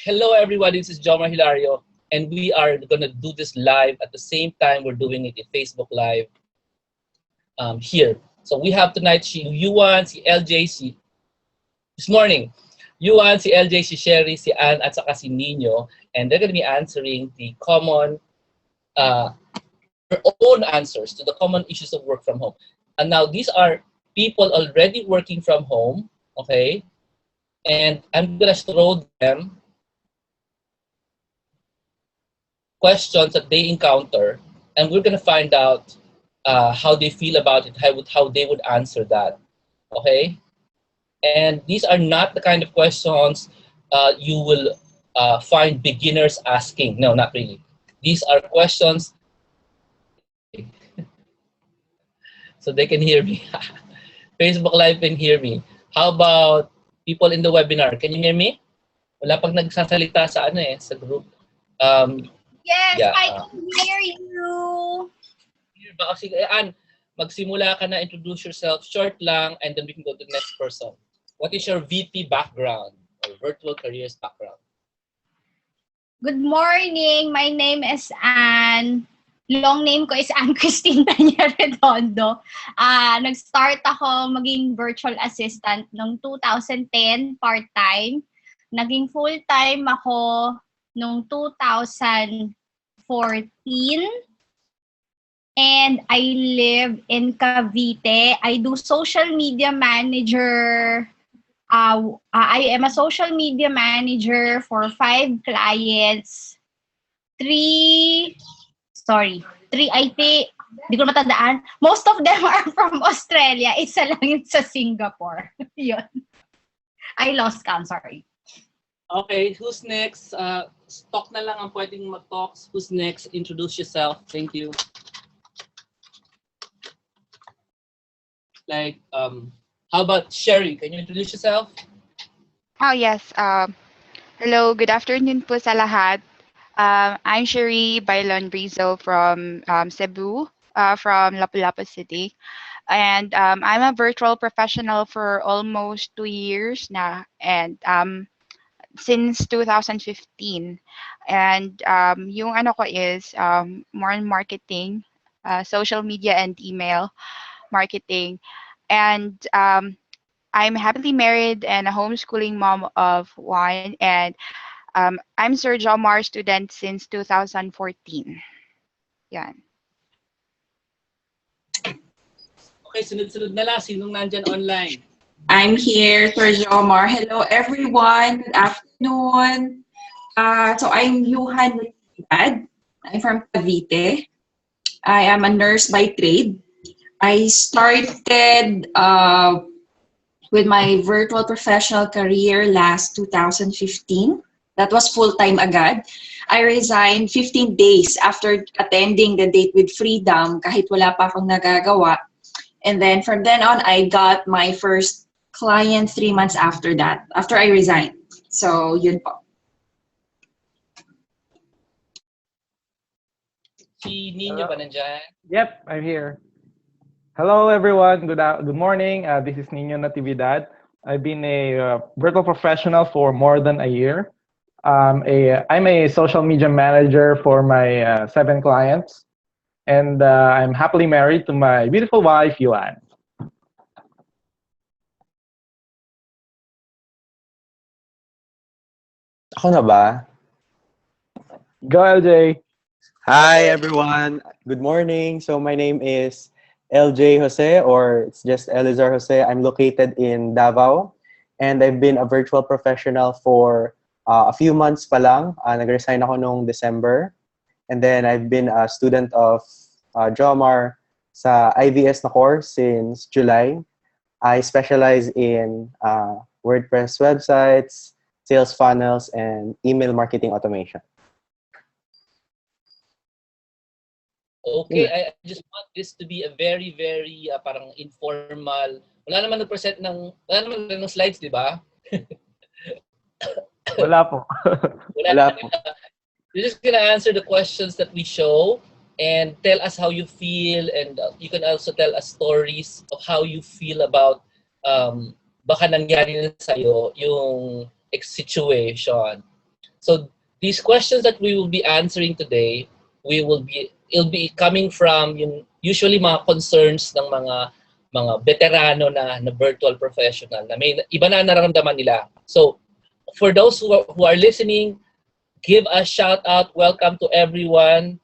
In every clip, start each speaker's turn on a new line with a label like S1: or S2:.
S1: Hello everyone, this is Jomar Hilario, and we are gonna do this live at the same time we're doing it in Facebook Live here. So we have tonight si Yuan, si LJ, this morning, Yuan, si LJ, si Sherry, si Ann, at saka si Nino, and they're gonna be answering the common, their own answers to the common issues of work from home. And now these are people already working from home, okay? And I'm gonna throw them questions that they encounter, and we're gonna find out how they feel about it, how they would answer that, okay? And these are not the kind of questions you will find beginners asking. No, not really. These are questions so they can hear me. Facebook Live can hear me. How about people in the webinar? Can you hear me? Wala pag nagsasalita sa sa group.
S2: Yes, yeah, I can hear you.
S1: Sige, Ann, magsimula ka na, introduce yourself, short lang, and then we can go to the next person. What is your VP background or virtual careers background?
S2: Good morning. My name is Ann. Long name ko is Ann Christine Tanya Redondo. Nag-start ako maging virtual assistant noong 2010, part-time. Naging full-time ako noong 2014. And I live in Cavite. I do social media manager. I am a social media manager for 5 clients. 3, I think, hindi ko matandaan. Most of them are from Australia. Isa lang yun sa Singapore. Yun. I lost count, sorry.
S1: Okay, who's next? Talk na lang ang pwedeng mag-talk. Who's next? Introduce yourself. Thank you. Like, how about Sherry? Can you introduce yourself?
S3: Oh, yes. Hello, good afternoon po sa lahat. I'm Sherry Bailon Rizzo from Cebu, from Lapu-Lapu City. And I'm a virtual professional for almost 2 years now, and since 2015. And yung ano ko is more on marketing, social media and email marketing. And I'm happily married and a homeschooling mom of 1. And I'm Sir Jomar student since 2014. Yan.
S1: Okay, sunod-sunod na lang. Sinong nandyan online?
S4: I'm here, Sir Jomar. Hello, everyone. Good afternoon. So I'm Yuhan Natividad. I'm from Cavite. I am a nurse by trade. I started with my virtual professional career last 2015. That was full-time agad. I resigned 15 days after attending the Date with Freedom kahit wala pa akong nagagawa. And then from then on, I got my first client 3 months after that, after I resigned. So, yun po.
S1: Si Nino ba nandyan?
S5: Yep, I'm here. Hello, everyone. Good morning. This is Nino Natividad. I've been a virtual professional for more than a year. I'm a social media manager for my 7 clients. And I'm happily married to my beautiful wife, Yuan.
S6: Ako na ba?
S5: Go, LJ.
S6: Hi, everyone. Good morning. So my name is LJ Jose, or it's just Elizar Jose. I'm located in Davao, and I've been a virtual professional for a few months pa lang. Nag-resign ako noong December. And then I've been a student of Jomar sa IVS na course since July. I specialize in WordPress websites, sales funnels, and email marketing automation.
S1: Okay, I just want this to be a very, very parang informal. Wala naman ng slides, di ba?
S5: Wala po.
S6: Wala po.
S1: You're just gonna answer the questions that we show and tell us how you feel, and you can also tell us stories of how you feel about baka nangyari na sa'yo yung situation. So these questions that we will be answering today, it'll be coming from yung usually mga concerns ng mga veterano na virtual professional na may iba na nararamdaman nila. So for those who are listening, give a shout out, welcome to everyone.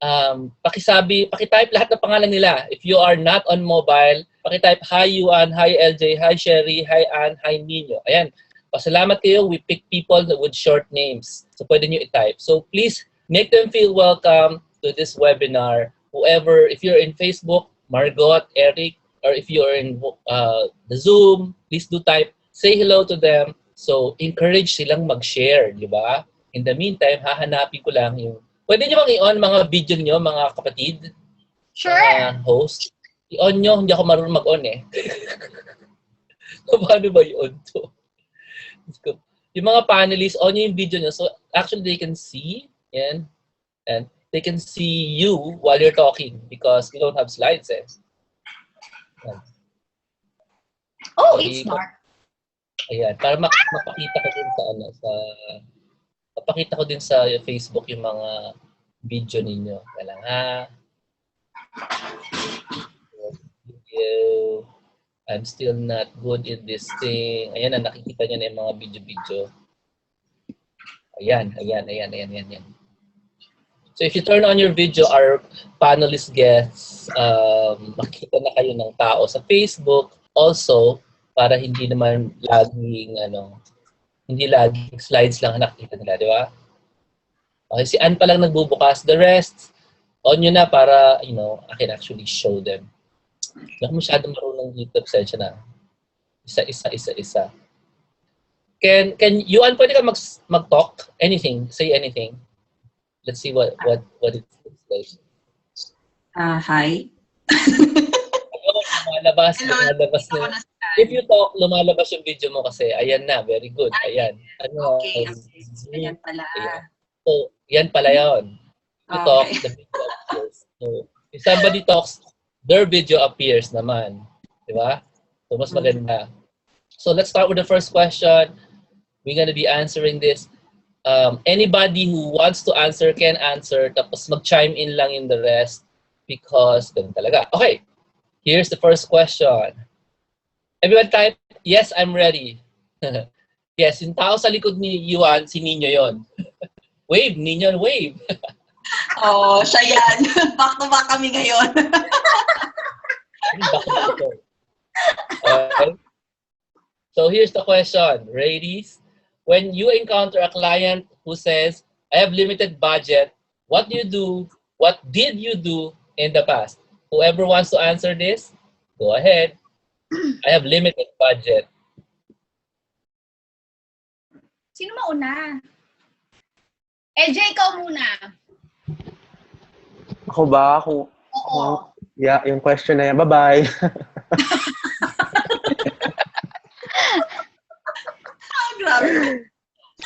S1: Pakitype lahat ng pangalan nila. If you are not on mobile, pakitype hi Yuan, hi LJ, hi Sherry, hi Ann, hi Nino. Ayan. Pasalamat kayo, we pick people with short names. So pwede nyo i-type. So please make them feel welcome to this webinar. Whoever, if you're in Facebook, Margot, Eric, or if you're in the Zoom, please do type. Say hello to them. So encourage silang mag-share, di ba? In the meantime, hahanapin ko lang yung... Pwede nyo bang i-on mga video nyo, mga kapatid?
S2: Sure.
S1: Host? I-on nyo, hindi ako marunong mag-on eh. Paano ba i-on to? Yung mga panelists, on nyo yung video nyo. So actually, they can see, yan, and they can see you while you're talking because we don't have slides eh. Yan.
S2: Oh,
S1: So,
S2: it's dark.
S1: Ayan, para mapakita ko din sa Facebook yung mga video ninyo. Kailang video. I'm still not good in this thing. Ayan na, nakikita niyo na yung mga video-video. Ayan. So if you turn on your video, our panelist guests, makikita na kayo ng tao sa Facebook. Also, para hindi naman laging, hindi laging slides lang nakikita nila, di ba? Okay, si Ann pa lang nagbubukas. The rest, on nyo na para, I can actually show them. Hindi ako masyadong marunong dito. Pasensya na. Isa. Can Yuan, pwede ka mag-talk? Anything. Say anything. Let's see what it looks like.
S4: Hi.
S1: Lumalabas na. If you talk, lumalabas yung video mo kasi. Ayan na. Very good. Ayan.
S4: Okay. Ayan pala.
S1: Ayan. So, yan pala yun. You talk, the video appears. So, if somebody talks, their video appears naman. Di ba? So, mas maganda. So, let's start with the first question. We're gonna be answering this. Anybody who wants to answer can answer. Tapos mag-chime in lang in the rest because ganun talaga. Okay. Here's the first question. Everyone type, yes, I'm ready. Yes, yung tao sa likod ni Yuan, si Nino yon. Wave, Nino, wave.
S4: Oh, siya yan. Back to back kami ngayon.
S1: Okay. So here's the question. Ladies, when you encounter a client who says, I have limited budget, what do you do? What did you do in the past? Whoever wants to answer this, go ahead. I have limited budget.
S2: Sino mauna? LJ, ikaw muna.
S6: Ako ba?
S2: Oo.
S6: Yeah, yung question na yan. Bye-bye.
S4: Grabe.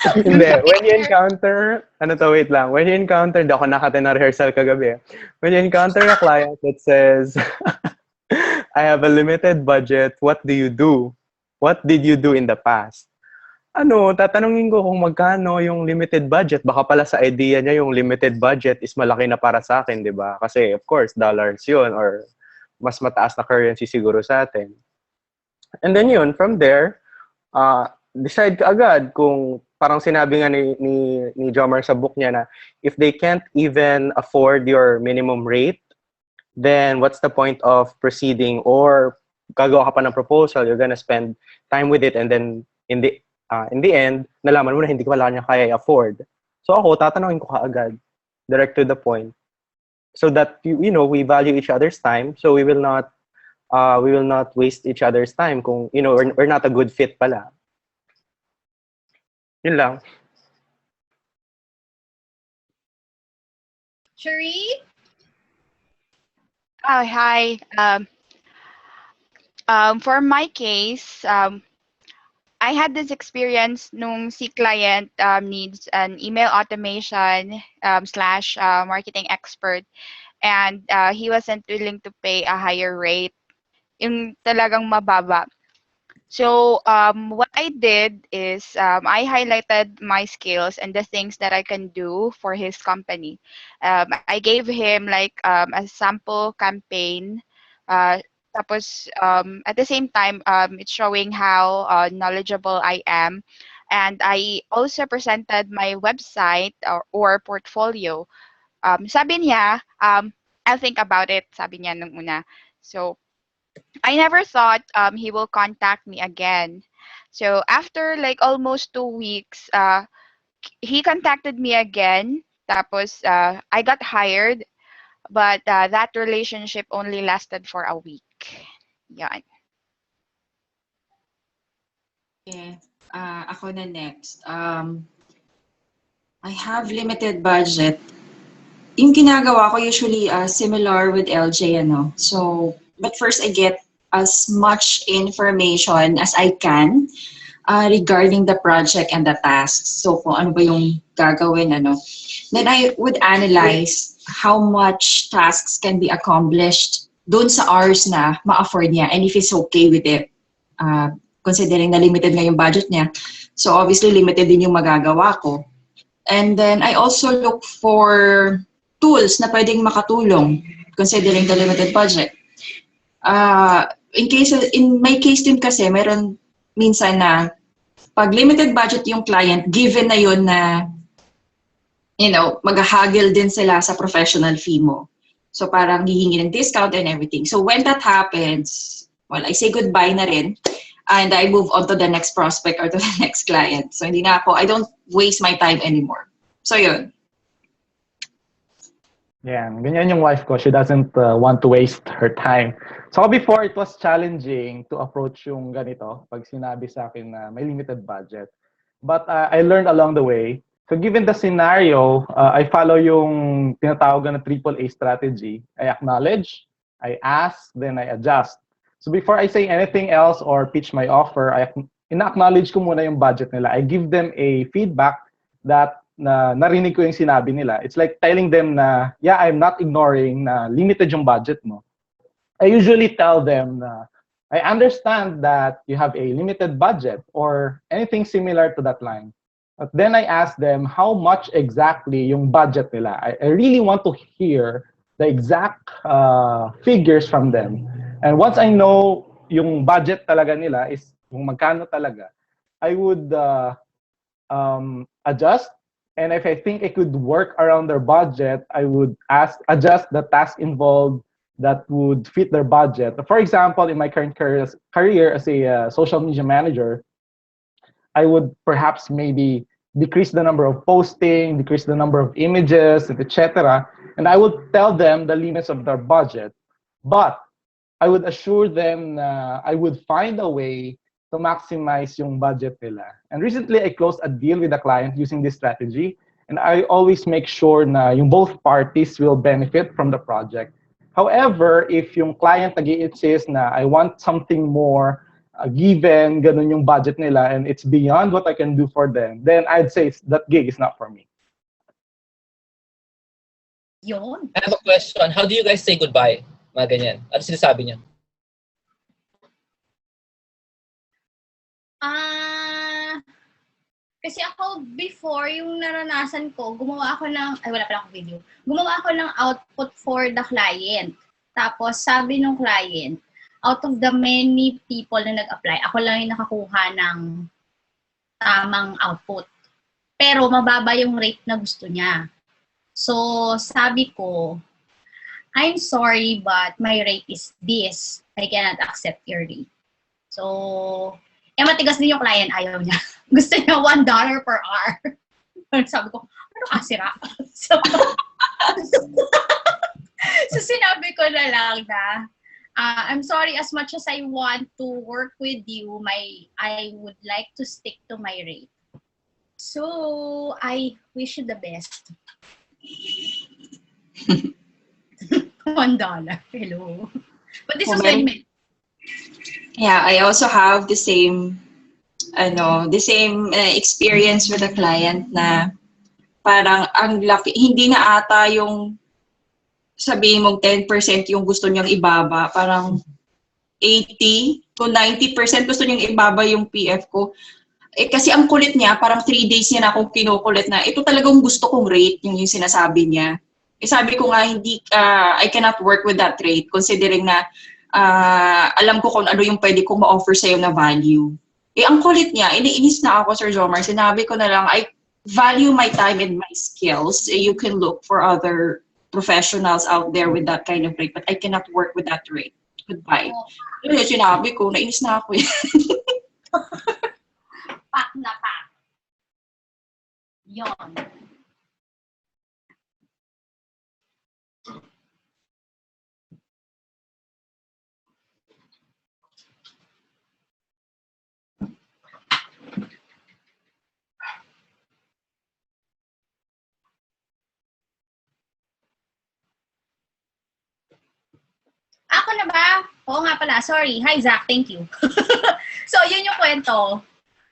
S6: Hindi. When you encounter, wait lang. When you encounter, di ako nakata na rehearsal kagabi. When you encounter a client that says, I have a limited budget, what do you do? What did you do in the past? Tatanungin ko kung magkano yung limited budget. Baka pala sa idea niya yung limited budget is malaki na para sa akin, di ba? Kasi, of course, dollars yun or mas mataas na currency siguro sa atin. And then yun, from there, decide ka agad kung parang sinabi nga ni Jomar sa book niya na if they can't even afford your minimum rate, then what's the point of proceeding or gagawa ka pa ng proposal, you're gonna spend time with it and then in the end, nalaman mo na hindi ko pala niya kaya i-afford. So ako, tatanungin ko kaagad, direct to the point. So that, we value each other's time, so we will not waste each other's time kung, we're not a good fit pala. Yun lang.
S2: Cherie?
S3: Oh, hi. For my case, I had this experience nung si client needs an email automation slash marketing expert, and he wasn't willing to pay a higher rate, yung talagang mababa. So what I did is I highlighted my skills and the things that I can do for his company. I gave him like a sample campaign. Tapos at the same time, it's showing how knowledgeable I am. And I also presented my website or portfolio. Sabi niya, I'll think about it, sabi niya nung una. So I never thought he will contact me again. So after like almost 2 weeks, he contacted me again. Tapos I got hired, but that relationship only lasted for a week. Yan.
S4: Okay. Ako na next. I have limited budget. Yung ginagawa ko usually similar with LJ, ano. So, but first I get as much information as I can regarding the project and the tasks. So, kung ano ba yung gagawin, ano. Then I would analyze how much tasks can be accomplished doon sa hours na ma-afford niya and if he's okay with it. Considering na limited nga yung budget niya. So, obviously, limited din yung magagawa ko. And then, I also look for tools na pwedeng makatulong considering the limited budget. In my case din kasi, meron minsan na pag limited budget yung client, given na yun na, you know, mag-haggle din sila sa professional fee mo. So parang hihingi ng discount and everything. So when that happens, well, I say goodbye na rin and I move on to the next prospect or to the next client. So hindi na ako, I don't waste my time anymore. So yun.
S5: Yeah, ganyan yung wife ko. She doesn't want to waste her time. So before, it was challenging to approach yung ganito pag sinabi sa akin na may limited budget. But I learned along the way. So given the scenario, I follow yung tinatawag na AAA strategy. I acknowledge, I ask, then I adjust. So before I say anything else or pitch my offer, ina-acknowledge ko muna yung budget nila. I give them a feedback that na narinig ko yung sinabi nila. It's like telling them na, yeah, I'm not ignoring na limited yung budget mo. I usually tell them na, I understand that you have a limited budget or anything similar to that line. But then I ask them how much exactly yung budget nila. I really want to hear the exact figures from them. And once I know yung budget talaga nila is kung magkano talaga, I would adjust. And if I think I could work around their budget, I would adjust the task involved that would fit their budget. For example, in my current career as a social media manager, I would perhaps maybe decrease the number of posting, decrease the number of images, etc. And I would tell them the limits of their budget. But I would assure them I would find a way to maximize yung budget nila. And recently, I closed a deal with a client using this strategy. And I always make sure na yung both parties will benefit from the project. However, if yung client nag-i-insist na I want something more, given ganun yung budget nila and it's beyond what I can do for them, then I'd say that gig is not for me.
S2: Yun.
S1: I have a question. How do you guys say goodbye? Mga ganyan. Ano sinasabi niyo?
S2: Kasi ako, before, yung naranasan ko, gumawa ako ng, ay wala pala akong video, gumawa ako ng output for the client. Tapos, sabi ng client, out of the many people na nag-apply, ako lang yung nakakuha ng tamang output. Pero, mababa yung rate na gusto niya. So, sabi ko, I'm sorry, but my rate is this. I cannot accept your rate. So, matigas din yung client, ayaw niya. Gusto niya $1 per hour. Sabi ko, ano kasira? So, sinabi ko na lang na, I'm sorry, as much as I want to work with you, I would like to stick to my rate. So, I wish you the best. $1. Hello. But this was when you met.
S4: Yeah, I also have the same experience with a client na parang ang laki, hindi na ata yung sabihin mong 10% yung gusto niyang ibaba, parang 80, So 90% gusto niyang ibaba yung PF ko. Eh, kasi ang kulit niya, parang 3 days niya na akong kinukulit na ito talagang gusto kong rate, yung sinasabi niya. Eh, sabi ko nga, I cannot work with that rate considering na alam ko kung ano yung pwede kong ma-offer sa'yo na value. Eh, ang kulit niya, iniinis na ako, Sir Jomar. Sinabi ko na lang, I value my time and my skills. Eh, you can look for other professionals out there with that kind of rate, but I cannot work with that rate. Goodbye. Pero yung sinabi ko, nainis na ako.
S2: Pak na pak. Yon. Ako na ba? Oo nga pala. Sorry. Hi, Zach. Thank you. So, yun yung kwento.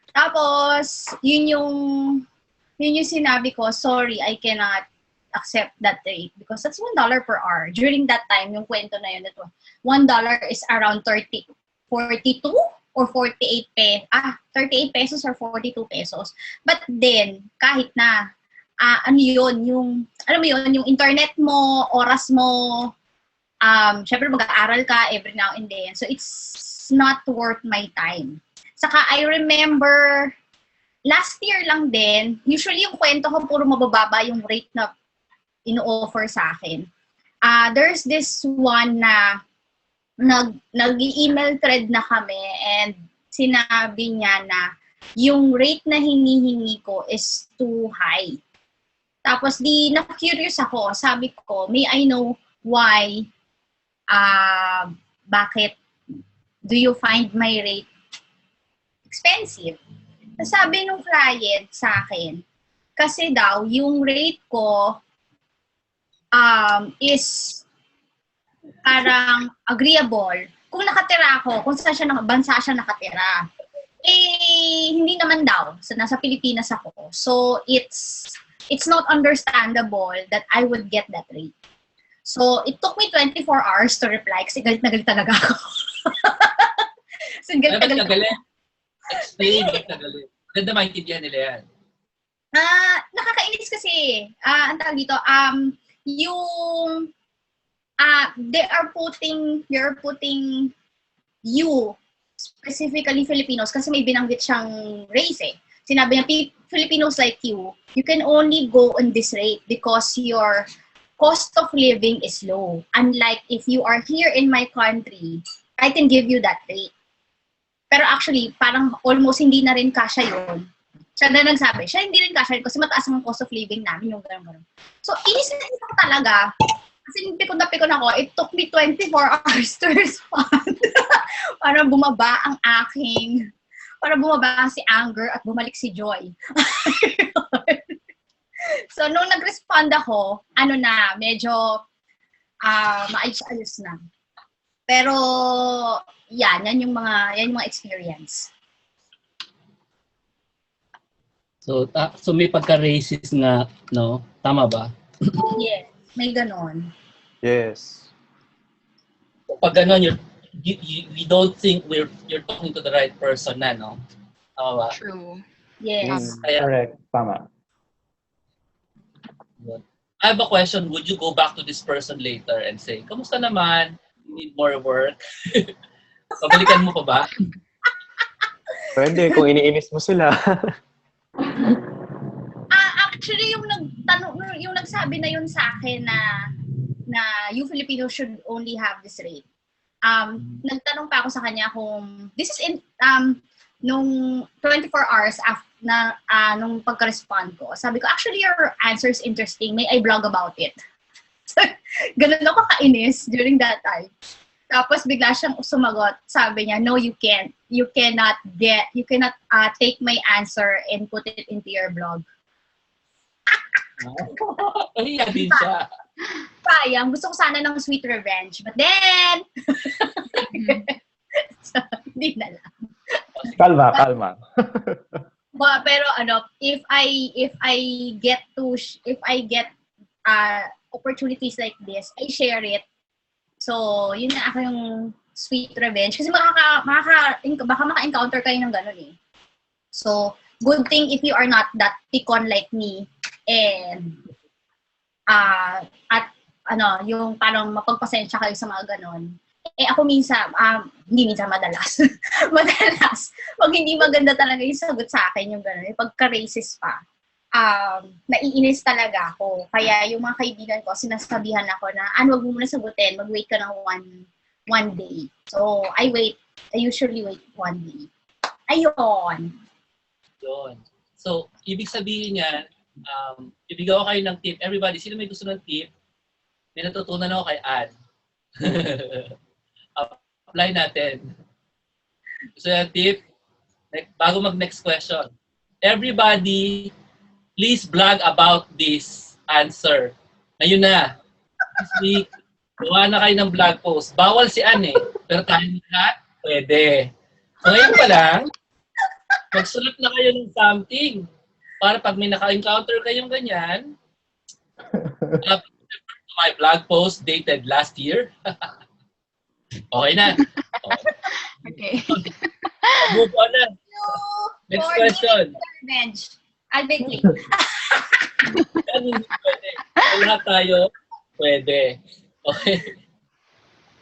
S2: Tapos, yun yung sinabi ko, sorry, I cannot accept that rate because that's $1 per hour. During that time, yung kwento na yun, that $1 is around 42 or 38 pesos or 42 pesos. But then, kahit na, ano yun, alam mo yun, yung internet mo, oras mo, syempre mag-aaral ka every now and then. So, it's not worth my time. Saka, I remember, last year lang din, usually yung kwento ko, puro mabababa yung rate na ino-offer sa akin. There's this one na nag-email thread na kami and sinabi niya na yung rate na hinihingi ko is too high. Tapos na-curious ako. Sabi ko, may I know why, bakit do you find my rate expensive? Sabi nung client sa akin, kasi daw, yung rate ko is parang agreeable. Kung nakatira ako, kung saan bansa siya nakatira, eh, hindi naman daw. So, nasa Pilipinas ako. So, it's not understandable that I would get that rate. So, it took me 24 hours to reply kasi galit na galit talaga ako. So, galit na galit.
S1: Explain, galit na galit. Ganda maintindihan nila yan.
S2: Nakakainis kasi. Ang tawag dito, they are putting you, specifically Filipinos, kasi may binanggit siyang race eh. Sinabi niya, Filipinos like you can only go on this rate because your cost of living is low. Unlike if you are here in my country, I can give you that rate. Pero actually, parang almost hindi na rin kasya yun. Siya na nagsabi, siya hindi rin kasya kasi mataas ang cost of living namin, yung gano'n. So, inis na ko talaga. Kasi pikon ako, it took me 24 hours to respond. para bumaba si anger at bumalik si joy. So, nung nag-respond ako, medyo maayos-ayos na. Pero, yan yung mga experience.
S1: So may pagka-racist nga, no? Tama ba?
S2: Yes, may ganon.
S6: Yes.
S1: Pag ganon, we don't think you're talking to the right person na, no? Tama ba?
S3: True.
S2: Yes.
S5: Correct. Tama.
S1: I have a question. Would you go back to this person later and say, kamusta naman? You need more work? Pabalikan mo pa ba?
S6: Pwede, kung iniinis mo sila.
S2: Actually, yung nagsabi na yun sa akin na you Filipinos should only have this rate. Nagtanong pa ako sa kanya kung this is in nung 24 hours after nung pagka-respond ko. Sabi ko, actually your answer is interesting. May I blog about it? Ganun ako kainis during that time. Tapos bigla siyang sumagot. Sabi niya, no, you can't. You cannot take my answer and put it into your blog.
S1: Pahiya din siya.
S2: Sayang. Gusto ko sana ng sweet revenge. But then, so, hindi na lang.
S5: Kalma.
S2: Pero if I get opportunities like this, I share it. So, yun na ako yung sweet revenge. Kasi baka maka-encounter kayo ng ganun eh. So, good thing if you are not that pikon like me. And, yung parang mapagpasensya kayo sa mga ganun. Eh, ako minsan, hindi minsan, madalas. Madalas, pag hindi maganda talaga yung sagot sa akin, yung gano'n, pagka-racist pa, naiinis talaga ako. Kaya yung mga kaibigan ko, sinasabihan ako na, wag mo muna sagutin, mag-wait ka ng one day. So, I usually wait 1 day. Ayun.
S1: Yun. So, ibig sabihin niyan, ibigay ko kayo ng tip. Everybody, sino may gusto ng tip? May natutunan ako kay Ann. Apply natin. Gusto ng tip? Bago mag-next question. Everybody, please blog about this answer. Ngayon na. This week, gawa na kayo ng blog post. Bawal si Ann eh. Pero tayo lahat, pwede. So ngayon pa lang, magsulat na kayo ng something. Para pag may naka-encounter kayong ganyan, my blog post dated last year. Okay na.
S2: Okay.
S1: Move on na. Next question.
S2: Revenge. I'll be quick.
S1: Pwede. Lahat tayo, pwede. Okay.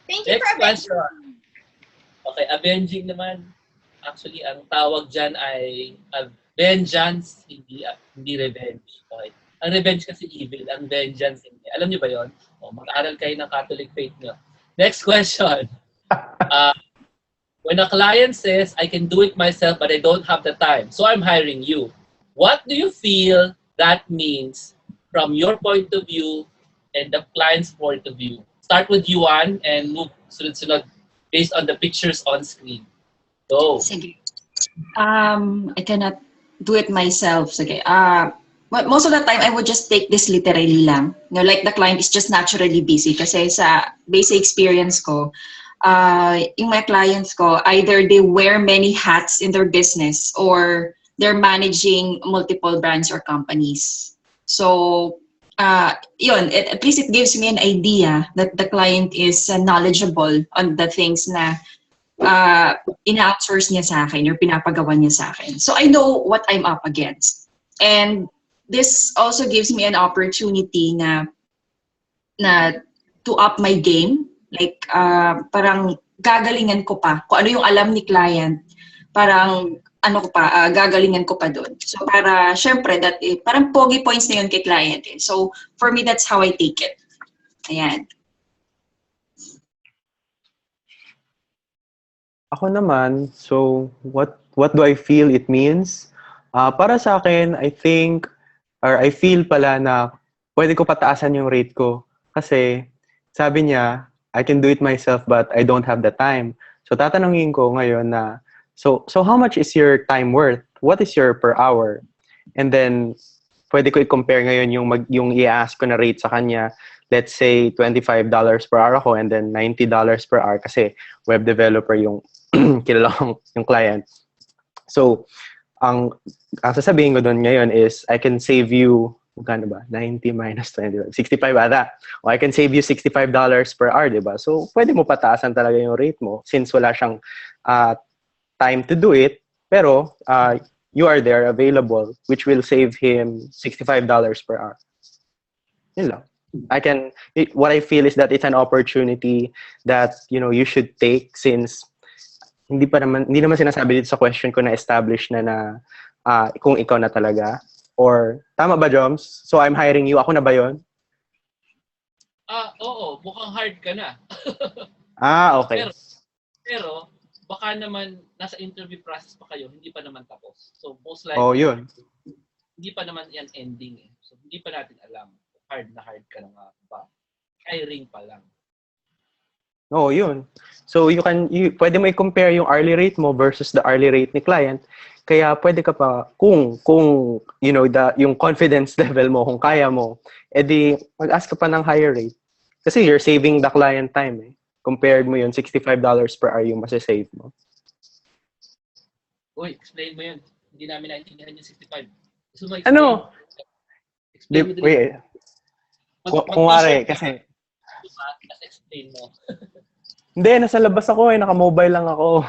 S2: Thank you
S1: Next
S2: for
S1: question. Okay, avenging naman. Actually, ang tawag dyan ay vengeance, hindi revenge. Okay. Ang revenge kasi evil, ang vengeance hindi. Alam niyo ba yon? Mag-aaral kayo ng Catholic faith niyo. Next question. When a client says, I can do it myself but I don't have the time, so I'm hiring you. What do you feel that means from your point of view and the client's point of view? Start with you, Juan, and move sunod-sunod based on the pictures on screen. Go.
S4: Sige. I cannot do it myself. Sige. Most of the time, I would just take this literally lang. Like the client is just naturally busy. Kasi sa basic experience ko, yung mga clients ko, either they wear many hats in their business or they're managing multiple brands or companies. So, at least it gives me an idea that the client is knowledgeable on the things na ina-outsource niya sa akin or pinapagawa niya sa akin. So I know what I'm up against. And this also gives me an opportunity na to up my game. Like, parang gagalingan ko pa. Kung ano yung alam ni client, parang gagalingan ko pa doon. So para, syempre, parang pogi points na yun kay client. Eh. So for me, that's how I take it. Ayan.
S6: Ako naman, so what do I feel it means? Para sa akin, I feel pala na pwede ko pataasan yung rate ko. Kasi sabi niya, I can do it myself but I don't have the time. So tatanungin ko ngayon na, so how much is your time worth? What is your per hour? And then, pwede ko i-compare ngayon yung i-ask ko na rate sa kanya. Let's say $25 per hour ako and then $90 per hour kasi web developer yung kilala kong yung client. So, ang sasabihin ko doon ngayon is I can save you, magkano ba? 90 minus 20, 65 ata. O I can save you $65 per hour, di ba? So, pwede mo pataasan talaga yung rate mo since wala siyang time to do it, pero you are there available, which will save him $65 per hour. Yun lang. What I feel is that it's an opportunity that, you should take since hindi naman sinasabi dito sa question ko na established na kung ikaw na talaga. Or, tama ba, Joms? So, I'm hiring you. Ako na ba yun?
S1: Oo. Mukhang hard ka na.
S6: Okay.
S1: Pero, baka naman nasa interview process pa kayo, hindi pa naman tapos. So, most likely,
S6: yun.
S1: Hindi pa naman yan ending eh. So, hindi pa natin alam. Hard ka na nga ba? Hiring pa lang.
S6: Yun. So pwede mo i-compare yung hourly rate mo versus the hourly rate ni client. Kaya pwede ka pa kung yung confidence level mo kung kaya mo, edi mag-ask ka pa ng higher rate. Kasi you're saving the client time eh. Compared mo yun, $65 per hour yung masasave mo.
S1: Uy, explain mo yun. Hindi namin naintindihan yung 65. Gusto mo
S6: explain?
S1: Explain mo din.
S6: Kung wari, kasi
S1: explain mo.
S6: Hindi, nasa labas ako eh. Naka-mobile lang ako.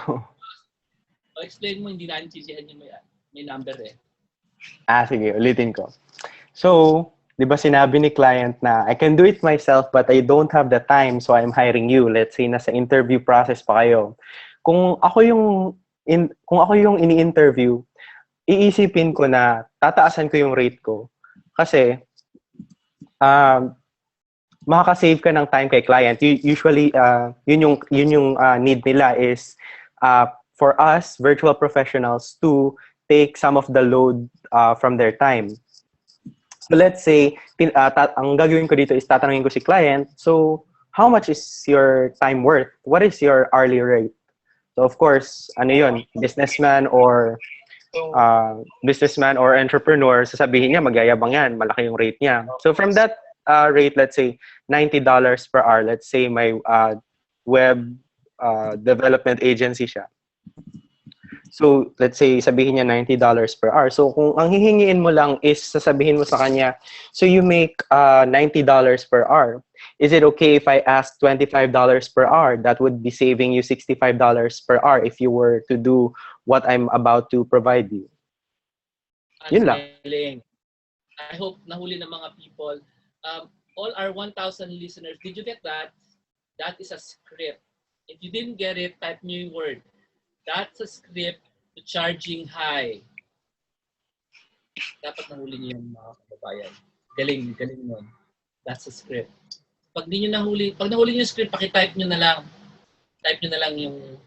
S1: Explain mo, hindi naintindihan yung may number eh.
S6: Sige, ulitin ko. So, di ba sinabi ni client na I can do it myself but I don't have the time so I'm hiring you. Let's say nasa interview process pa kayo. Kung ako yung ini-interview, iisipin ko na tataasan ko yung rate ko. Kasi makaka-save ka ng time kay client. Usually yun yung need nila is for us virtual professionals to take some of the load from their time. So let's say, ang gagawin ko dito is tatanungin ko si client, so how much is your time worth? What is your hourly rate? So of course, ano yun, businessman or entrepreneur, sasabihin niya, magyayabang yan, malaki yung rate niya. So from that rate, let's say $90 per hour, let's say may web development agency siya. So, let's say, sabihin niya $90 per hour. So, kung ang hihingiin mo lang is sasabihin mo sa kanya, so you make $90 per hour. Is it okay if I ask $25 per hour? That would be saving you $65 per hour if you were to do what I'm about to provide you. Yun lang.
S1: I hope nahuli ng mga people. All our 1,000 listeners, did you get that? That is a script. If you didn't get it, type new word. That's a script to charging high. Dapat nahuli niyo yung mga kababayan. Galing nun. That's a script. Pag nahuli niyo yung script, paki-type niyo na lang. Type niyo na lang yung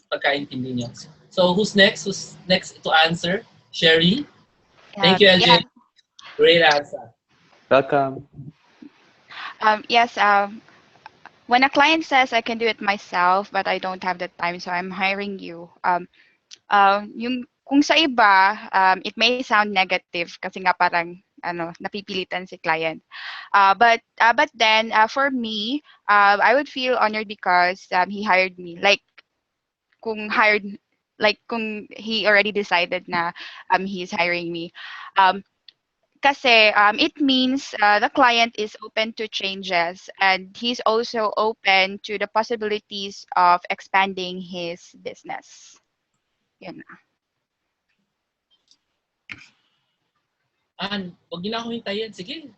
S1: pagkaintindi niyo. So, who's next? Who's next to answer? Sherry? Thank you, LJ.
S3: Yeah.
S1: Great answer.
S6: Welcome.
S3: Yes, when a client says I can do it myself but I don't have the time so I'm hiring you, yung kung sa iba it may sound negative kasi nga parang napipilitan si client, but then for me I would feel honored because he hired me, kung he already decided na he's hiring me. Kasi it means the client is open to changes and he's also open to the possibilities of expanding his business. Yun na.
S1: Huwag niyo na akong hintayin. Sige.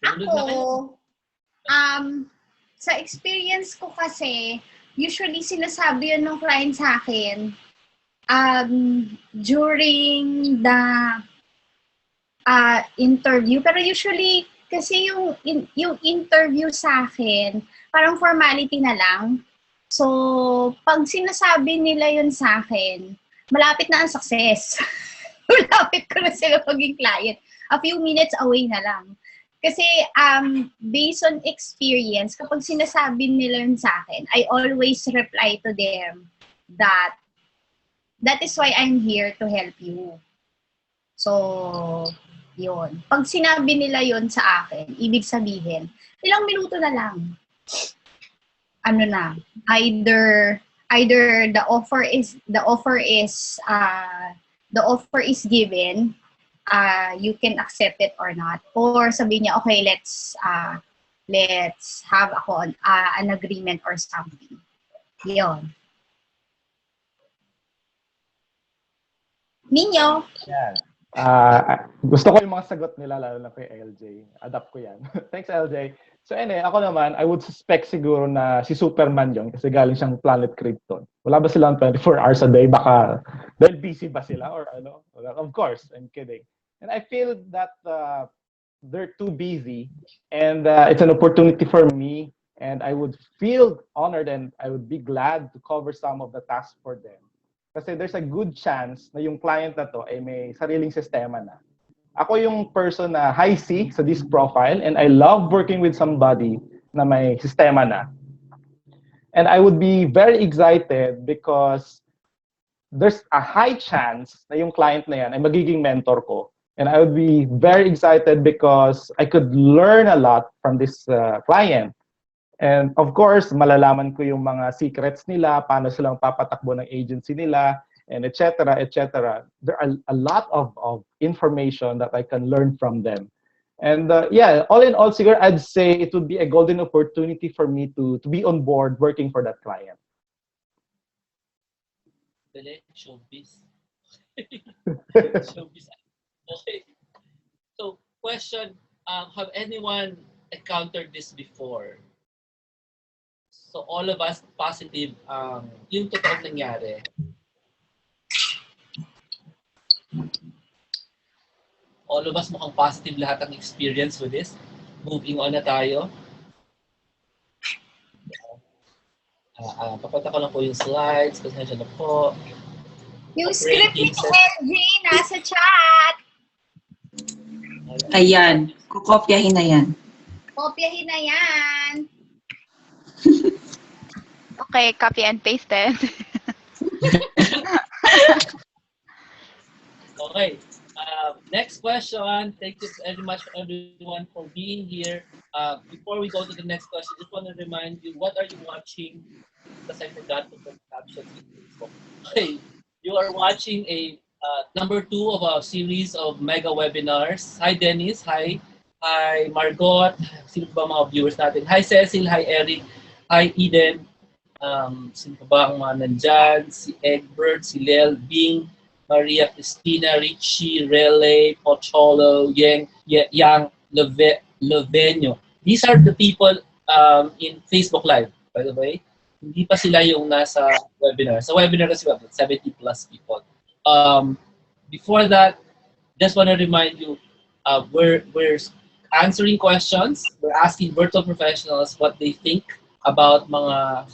S1: Sunod na kayo.
S2: Sa experience ko kasi, usually sinasabi yun ng client sa akin during the interview. Pero usually, kasi yung interview sa akin, parang formality na lang. So, pag sinasabi nila yun sa akin, malapit na ang success. Malapit ko na sila maging client. A few minutes away na lang. Kasi, based on experience, kapag sinasabi nila yun sa akin, I always reply to them that is why I'm here to help you. So, yun. Pag sinabi nila yun sa akin, ibig sabihin, ilang minuto na lang. Either the offer is given, you can accept it or not, or sabihin niya, okay, let's have an agreement or something. Yun. Ninyo?
S5: Yeah. Gusto ko yung mga sagot nila, lalo na kay LJ. Adapt ko yan. Thanks, LJ. So, ako naman, I would suspect siguro na si Superman yun kasi galing siyang planet Krypton. Wala ba silang 24 hours a day? Baka dahil busy ba sila or ano? Of course, I'm kidding. And I feel that they're too busy and it's an opportunity for me and I would feel honored and I would be glad to cover some of the tasks for them. Kasi there's a good chance na yung client na to ay may sariling sistema na. Ako yung person na high C sa this profile and I love working with somebody na may sistema na. And I would be very excited because there's a high chance na yung client na yan ay magiging mentor ko. And I would be very excited because I could learn a lot from this client. And of course, malalaman ko yung mga secrets nila, paano silang papatakbo ng agency nila, and etc. etc. There are a lot of information that I can learn from them. And yeah, all in all, siguro I'd say it would be a golden opportunity for me to be on board working for that client.
S1: Dali, showbiz. Showbiz. Okay. So, question, have anyone encountered this before? So, all of us positive, yung totoong nangyari. All of us mukhang positive lahat ang experience with this. Moving on na tayo. Papata ko lang po yung slides. Pasensya na po.
S2: Yung script ni LJ nasa chat.
S4: Ayan, kukopyahin na yan.
S2: Kopyahin na yan.
S3: Okay, copy and paste it.
S1: Okay. Next question. Thank you very much for everyone for being here. Before we go to the next question, just want to remind you, what are you watching? Because I forgot to put captions in Facebook. Okay. You are watching a number 2 of a series of mega webinars. Hi, Dennis. Hi. Hi, Margot. Sino ba mga viewers natin? Hi, Cecil. Hi, Eric. Hi, Eden. Sino ba ang mga nandyan? Si Egbert, si Lel, Bing, Maria Cristina, Richie, Rele, Pocholo, Yang, Lovenio. These are the people in Facebook Live, by the way. Hindi pa sila yung nasa webinar. Sa webinar kasi 70 plus people. Before that, just want to remind you, we're answering questions. We're asking virtual professionals what they think about mga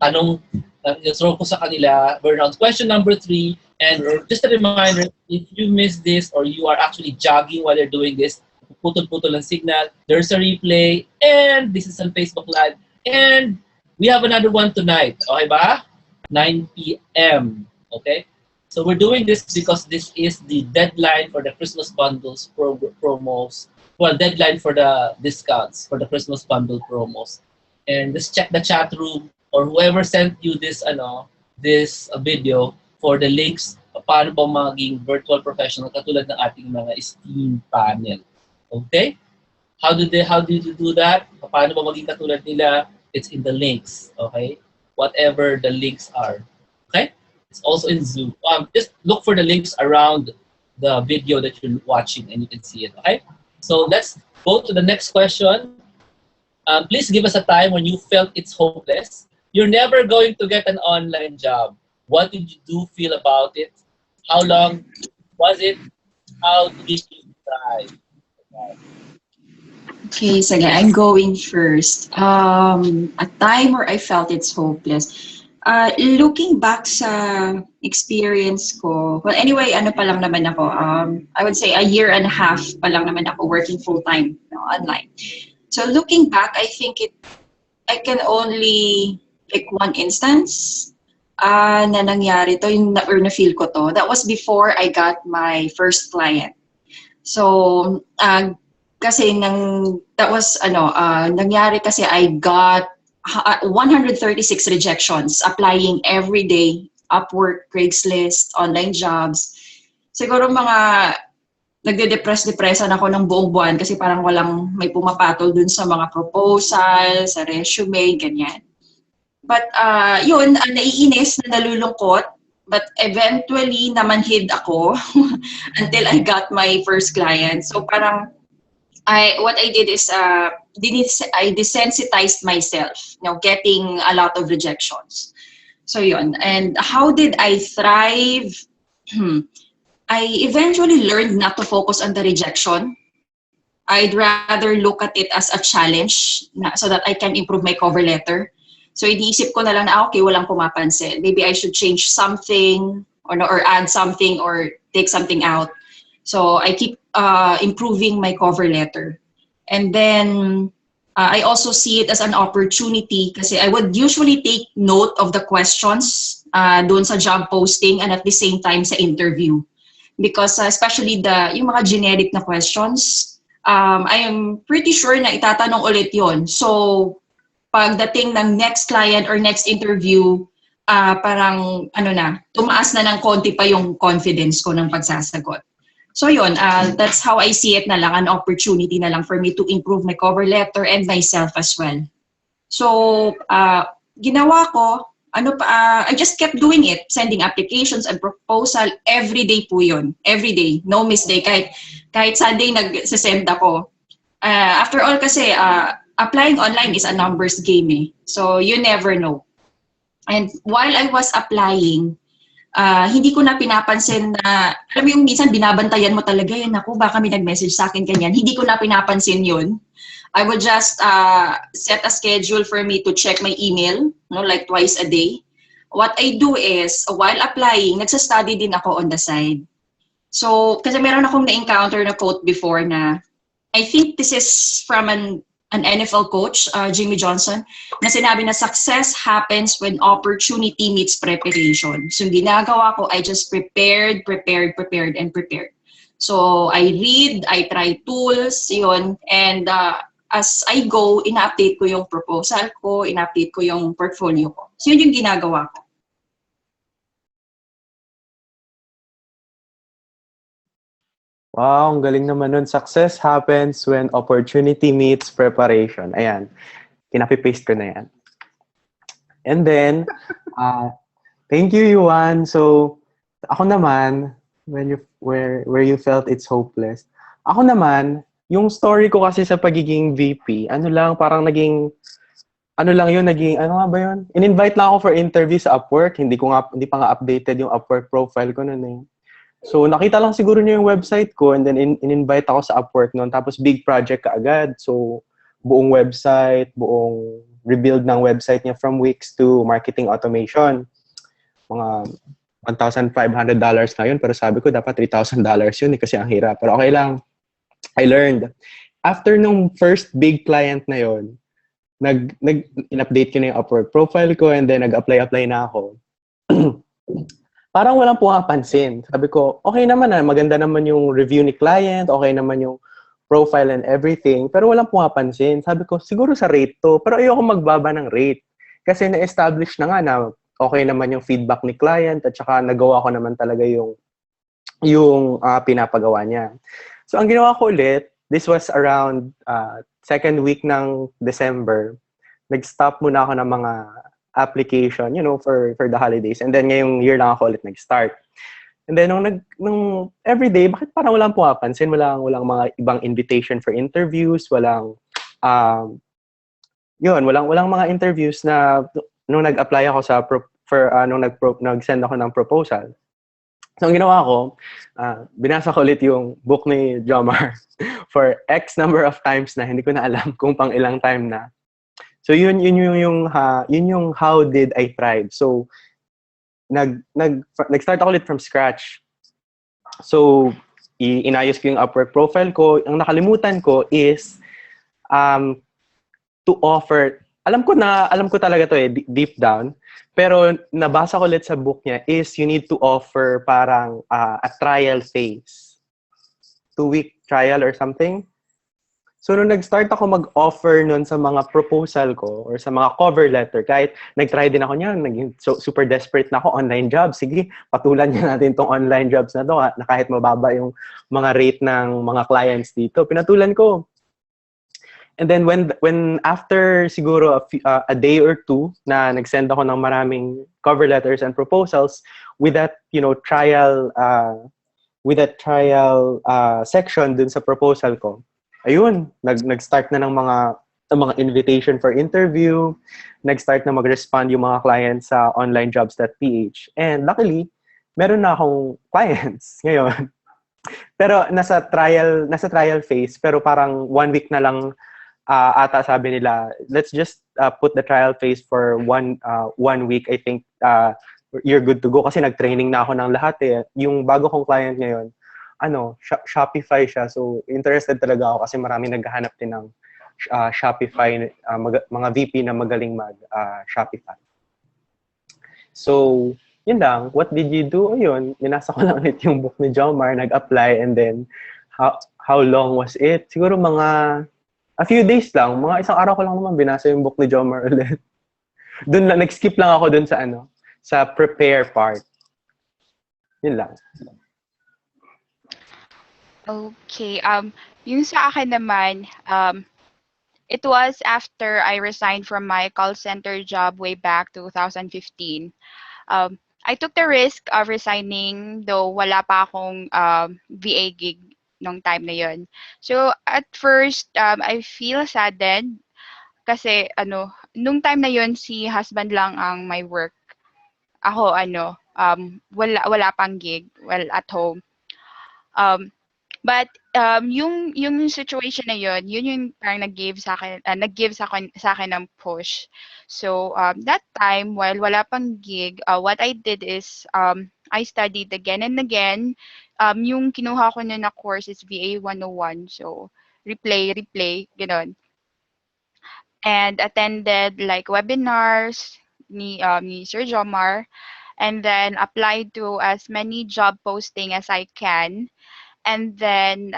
S1: tanong na throw ko sa kanila. We're on question number 3. And just a reminder, if you miss this or you are actually jogging while you're doing this, putol-putol ang signal, there's a replay, and this is on Facebook Live. And we have another one tonight. Okay ba? 9 p.m. Okay? So we're doing this because this is the deadline for the Christmas bundles promos. Well, deadline for the discounts for the Christmas bundle promos. And just check the chat room or whoever sent you this this video for the links paano ba maging virtual professional katulad ng ating mga esteemed panel. Okay? How do you do that? Paano ba maging katulad nila? It's in the links. Okay? Whatever the links are. Okay? It's also in Zoom. Just look for the links around the video that you're watching and you can see it. Okay? So let's go to the next question. Please give us a time when you felt it's hopeless. You're never going to get an online job. What did you feel about it? How long was it? How did you try?
S4: Okay, sige, I'm going first. A time where I felt it's hopeless. Looking back sa experience ko, well, anyway, pa lang naman ako. I would say a year and a half pa lang naman ako working full-time online. So looking back, I think I can only pick one instance na nangyari to, or na-feel ko to. That was before I got my first client. So, kasi nangyari kasi I got 136 rejections applying every day, Upwork, Craigslist, online jobs. Siguro mga nagde-depressan ako ng buong buwan kasi parang walang may pumapatol dun sa mga proposal, sa resume, ganyan. But yun, naiinis, na nalulungkot, but eventually namanhid ako until I got my first client. So parang what I did is I desensitized myself, getting a lot of rejections. So yun. And how did I thrive? I eventually learned not to focus on the rejection. I'd rather look at it as a challenge so that I can improve my cover letter. So iniisip ko na lang na okay, walang pumapansin. Maybe I should change something or add something or take something out. So I keep improving my cover letter. And then I also see it as an opportunity kasi I would usually take note of the questions doon sa job posting and at the same time sa interview. Because especially yung mga generic na questions, I am pretty sure na itatanong ulit yon. So pagdating ng next client or next interview, parang tumaas na ng konti pa yung confidence ko ng pagsasagot. So yun, that's how I see it na lang, an opportunity na lang for me to improve my cover letter and myself as well. So, ginawa ko, I just kept doing it, sending applications and proposal every day po yun. Every day, no miss day. Kahit Sunday nag-send ako. After all kasi, applying online is a numbers game eh. So, you never know. And while I was applying, hindi ko na pinapansin na, alam mo yung minsan binabantayan mo talaga yun, ako baka may nag-message sa akin kanyan. Hindi ko na pinapansin yun. I would just set a schedule for me to check my email, like twice a day. What I do is, while applying, nagsa-study din ako on the side. So, kasi meron akong na-encounter na quote before na, I think this is from an NFL coach, Jimmy Johnson, na sinabi na success happens when opportunity meets preparation. So, yung ginagawa ko, I just prepared. So, I read, I try tools, yun, and as I go, ina-update ko yung proposal ko, ina-update ko yung portfolio ko. So, yun yung ginagawa ko.
S6: Wow, ang galing naman nun. Success happens when opportunity meets preparation. Ayan. Kinapi-paste ko na yan. And then, thank you, Yuan. So, ako naman, where you felt it's hopeless. Ako naman, yung story ko kasi sa pagiging VP, ano nga ba yun? In-invite lang ako for interview sa Upwork. Hindi pa nga updated yung Upwork profile ko noon eh. So, nakita lang siguro niya yung website ko and then in-invite ako sa Upwork noon. Tapos, big project kaagad. So, buong website, buong rebuild ng website niya from Wix to marketing automation. Mga $1,500 ngayon. Pero sabi ko, dapat $3,000 yun kasi ang hirap. Pero okay lang. I learned. After nung first big client na yon, in-update ko na yung Upwork profile ko and then nag-apply na ako. Parang walang pumapansin. Sabi ko, okay naman maganda naman yung review ni client, okay naman yung profile and everything, pero walang pumapansin. Sabi ko, siguro sa rate to, pero ayoko magbaba ng rate. Kasi na-establish na nga na okay naman yung feedback ni client at saka nagawa ko naman talaga yung pinapagawa niya. So, ang ginawa ko ulit, this was around second week ng December. Nag-stop muna ako ng mga application, for the holidays. And then, ngayong year lang ako ulit nag-start. And then, nung everyday, bakit parang walang pumapansin? Walang mga ibang invitation for interviews, walang mga interviews na nung nag-apply ako nag-send ako ng proposal. So, ang ginawa ko, binasa ko ulit yung book ni Jomar for X number of times na hindi ko na alam kung pang ilang time na. So, yun yung how did I thrive. So, nag-start ako ulit from scratch. So, inayos ko yung Upwork profile ko. Ang nakalimutan ko is to offer, alam ko talaga to deep down. Pero nabasa ko ulit sa book niya is you need to offer parang a trial phase. 2-week trial or something. So, nung nag-start ako mag-offer nun sa mga proposal ko or sa mga cover letter, kahit nag-try din ako niyan, naging super desperate na ako, online jobs. Sige, patulan niya natin tong online jobs na to, na kahit mababa yung mga rate ng mga clients dito. Pinatulan ko. And then when after siguro a day or two na nag-send ako ng maraming cover letters and proposals with that trial section dun sa proposal ko, ayun, nag-start na ng mga invitation for interview, nag-start na mag-respond yung mga clients sa onlinejobs.ph. And luckily, meron na akong clients ngayon. Pero nasa trial phase, pero parang 1 week na lang ata sabi nila, let's just put the trial phase for one week. I think you're good to go kasi nag-training na ako ng lahat eh. Yung bago kong client ngayon, Shopify siya. So, interested talaga ako kasi marami naghahanap din ng Shopify, mga VP na magaling mag-Shopify. So, yun lang. What did you do? Ayun, binasa ko lang ulit yung book ni Jomar, nag-apply, and then, how long was it? Siguro a few days lang. Mga isang araw ko lang naman binasa yung book ni Jomar ulit. Doon lang, nag-skip lang ako doon sa prepare part. Yun lang.
S3: Okay. Yung sa akin naman, it was after I resigned from my call center job way back 2015. I took the risk of resigning though wala pa akong VA gig nung time na yon. So at first, I feel saddened kasi nung time na yon si husband lang ang may work. Ako wala pang gig, well at home. Um, But yung situation na yun yung parang nag-give sa akin ng push. So that time while wala pang gig, what I did is I studied again and again. Yung kinuha ko na course is VA 101. So replay, gano'n. And attended like webinars ni Sir Jomar, and then applied to as many job posting as I can. And then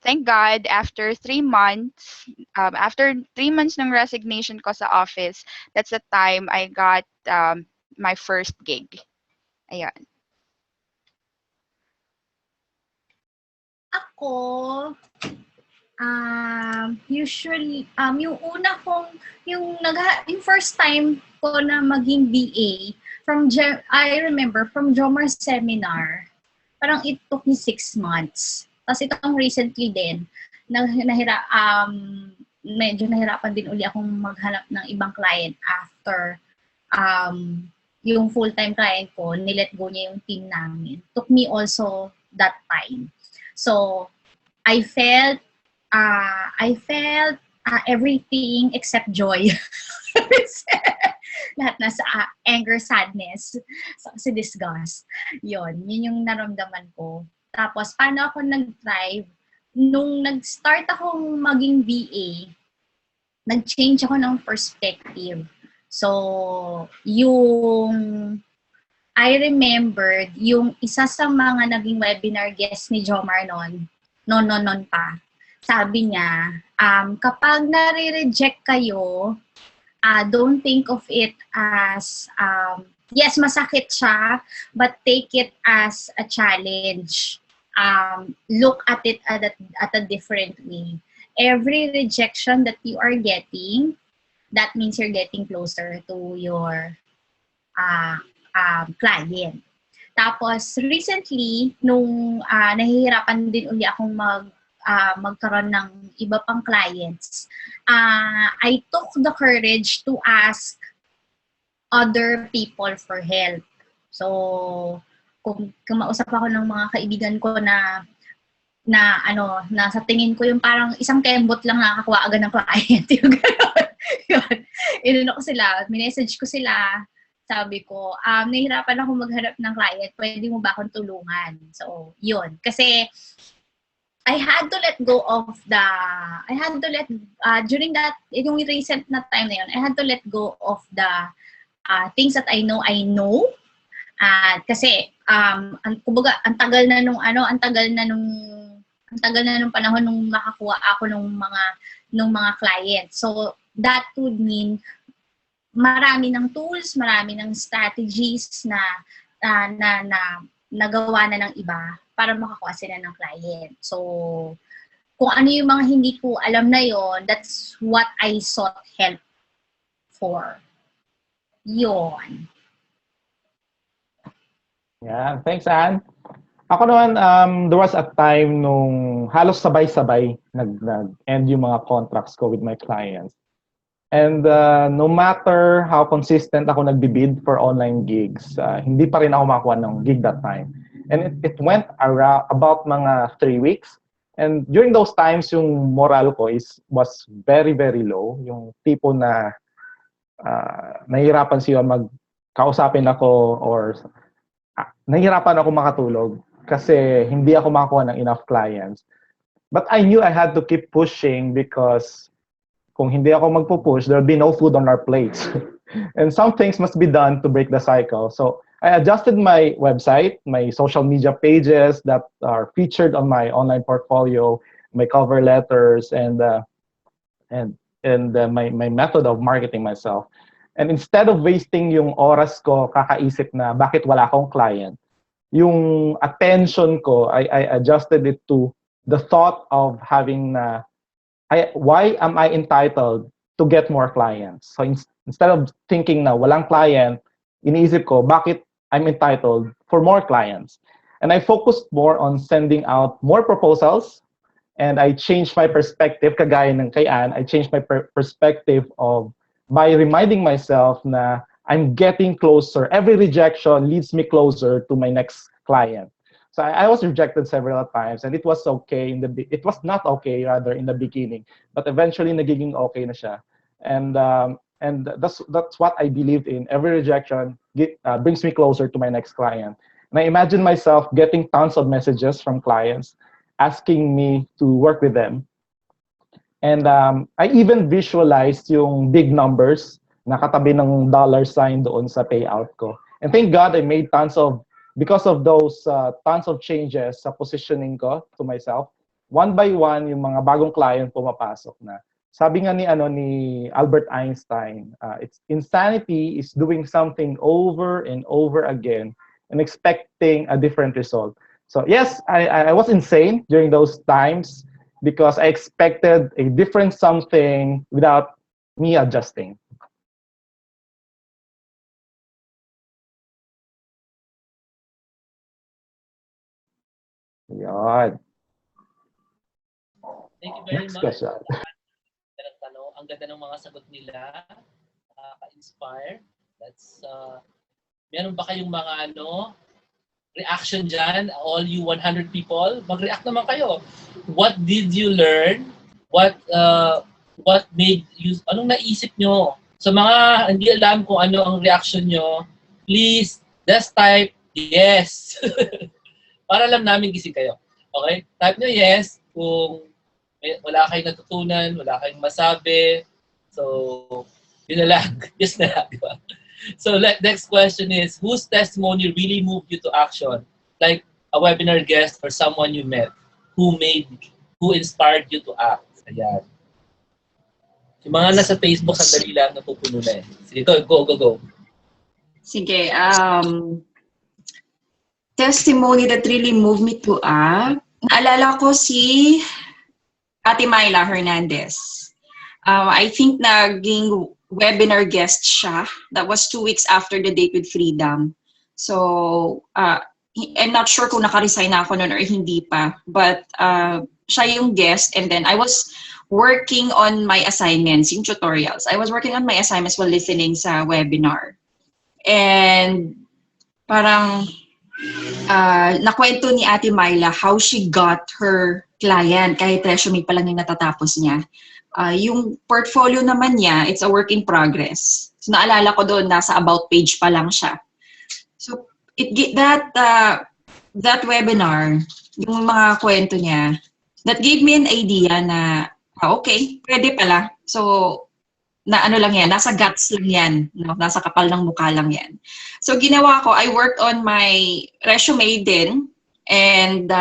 S3: thank God after 3 months ng resignation ko sa office, that's the time I got my first gig. Ayun.
S2: Ako, usually, yung first time ko na maging VA, I remember, from Jomar's seminar, parang it took me 6 months. Tapos itong recently din, medyo nahirapan din uli akong maghanap ng ibang client after yung full-time client ko, nilet go niya yung team namin. Took me also that time. So, I felt everything except joy. Lahat nasa anger, sadness, kasi disgust. Yun yung naramdaman ko. Tapos, paano ako nag-thrive? Nung nag-start akong maging VA, nag-change ako ng perspective. So, I remembered yung isa sa mga naging webinar guest ni Jomar noon pa. Sabi niya, kapag nare-reject kayo, don't think of it as, yes, masakit siya, but take it as a challenge. Look at it at a different way. Every rejection that you are getting, that means you're getting closer to your client. Tapos, recently, nung nahihirapan din uli akong magkaroon ng iba pang clients, I took the courage to ask other people for help. So, kung mausap ako ng mga kaibigan ko na sa tingin ko yung parang isang kembot lang nakakuha agad ng client. Yung gano'n. Yun. Inano ko sila, minessage ko sila, sabi ko, nahihirapan ako maghanap ng client, pwede mo ba akong tulungan? So, yun. Kasi, I had to let go of during that, yung recent na time na yun, I had to let go of the things that I know. Kasi, kumbaga, ang tagal na nung panahon nung makakuha ako nung mga clients. So, that would mean marami ng tools, marami ng strategies na nagawa na ng iba para makakuha sila ng client. So, kung ano yung mga hindi ko alam na yon, that's what I sought help for. Yon.
S5: Yeah, thanks, Anne. Ako naman, there was a time nung halos sabay-sabay nag-end yung mga contracts ko with my clients. And no matter how consistent ako nagbibid for online gigs, hindi pa rin ako makakuha ng gig that time. And it went around about mga 3 weeks. And during those times, yung moral ko was very, very low. Yung tipo na nahihirapan siya magkausapin ako or nahihirapan ako makatulog kasi hindi ako makakuha ng enough clients. But I knew I had to keep pushing because kung hindi ako magpo-push, there'll be no food on our plates. And some things must be done to break the cycle. So I adjusted my website, my social media pages that are featured on my online portfolio, my cover letters, and my method of marketing myself. And instead of wasting yung oras ko kakaisip na bakit wala akong client, yung attention ko, I adjusted it to the thought of having why am I entitled to get more clients? So instead of thinking na walang client, iniisip ko, bakit I'm entitled for more clients? And I focused more on sending out more proposals, and I changed my perspective, kagaya ng kay Ann, I changed my perspective of by reminding myself na I'm getting closer. Every rejection leads me closer to my next client. So I was rejected several times, and it was okay it was not okay rather in the beginning, but eventually nagiging okay na siya. And that's what I believed in. Every rejection brings me closer to my next client. And I imagine myself getting tons of messages from clients asking me to work with them. And I even visualized yung big numbers nakatabi ng dollar sign doon sa payout ko. And thank God I made because of those tons of changes sa positioning ko to myself, one by one, yung mga bagong client pumapasok na. Sabi nga ni Albert Einstein, it's insanity is doing something over and over again and expecting a different result. So yes, I was insane during those times because I expected a different something without me adjusting. Yan.
S1: Thank you very
S5: Next
S1: much.
S5: question.
S1: Ang ganda ng mga sagot nila. Ka-inspire. Meron ba kayong mga reaction dyan? All you 100 people, mag-react naman kayo. What did you learn? What made you, anong naisip nyo? Sa mga hindi alam kung ano ang reaction nyo, please, just type yes. Para alam namin gising kayo. Okay? Type nyo yes kung wala kayong natutunan, wala kayong masabi. So, yun na lang. Yes na lang. Diba? So, next question is, whose testimony really moved you to action? Like a webinar guest or someone you met who inspired you to act. Ayan. Yung mga nasa Facebook, sandali lang, napupuno na eh. Sige, go.
S4: Sige, testimony that really moved me to act. Naalala ko si Ate Myla Hernandez. I think naging webinar guest siya. That was 2 weeks after the Date with Freedom. So, I'm not sure kung naka-resign na ako noon or hindi pa. But siya yung guest, and then I was working on my assignments, yung tutorials. I was working on my assignments while listening sa webinar. And parang nakwento ni Ate Myla how she got her client kahit resume pa lang yung natatapos niya. Yung portfolio naman niya, it's a work in progress. So naalala ko doon, nasa about page pa lang siya. So that webinar, yung mga kwento niya, that gave me an idea na, okay, pwede pala. So, ano lang yan, nasa guts lang yan, nasa kapal ng mukha lang yan. So, ginawa ko, I worked on my resume din, and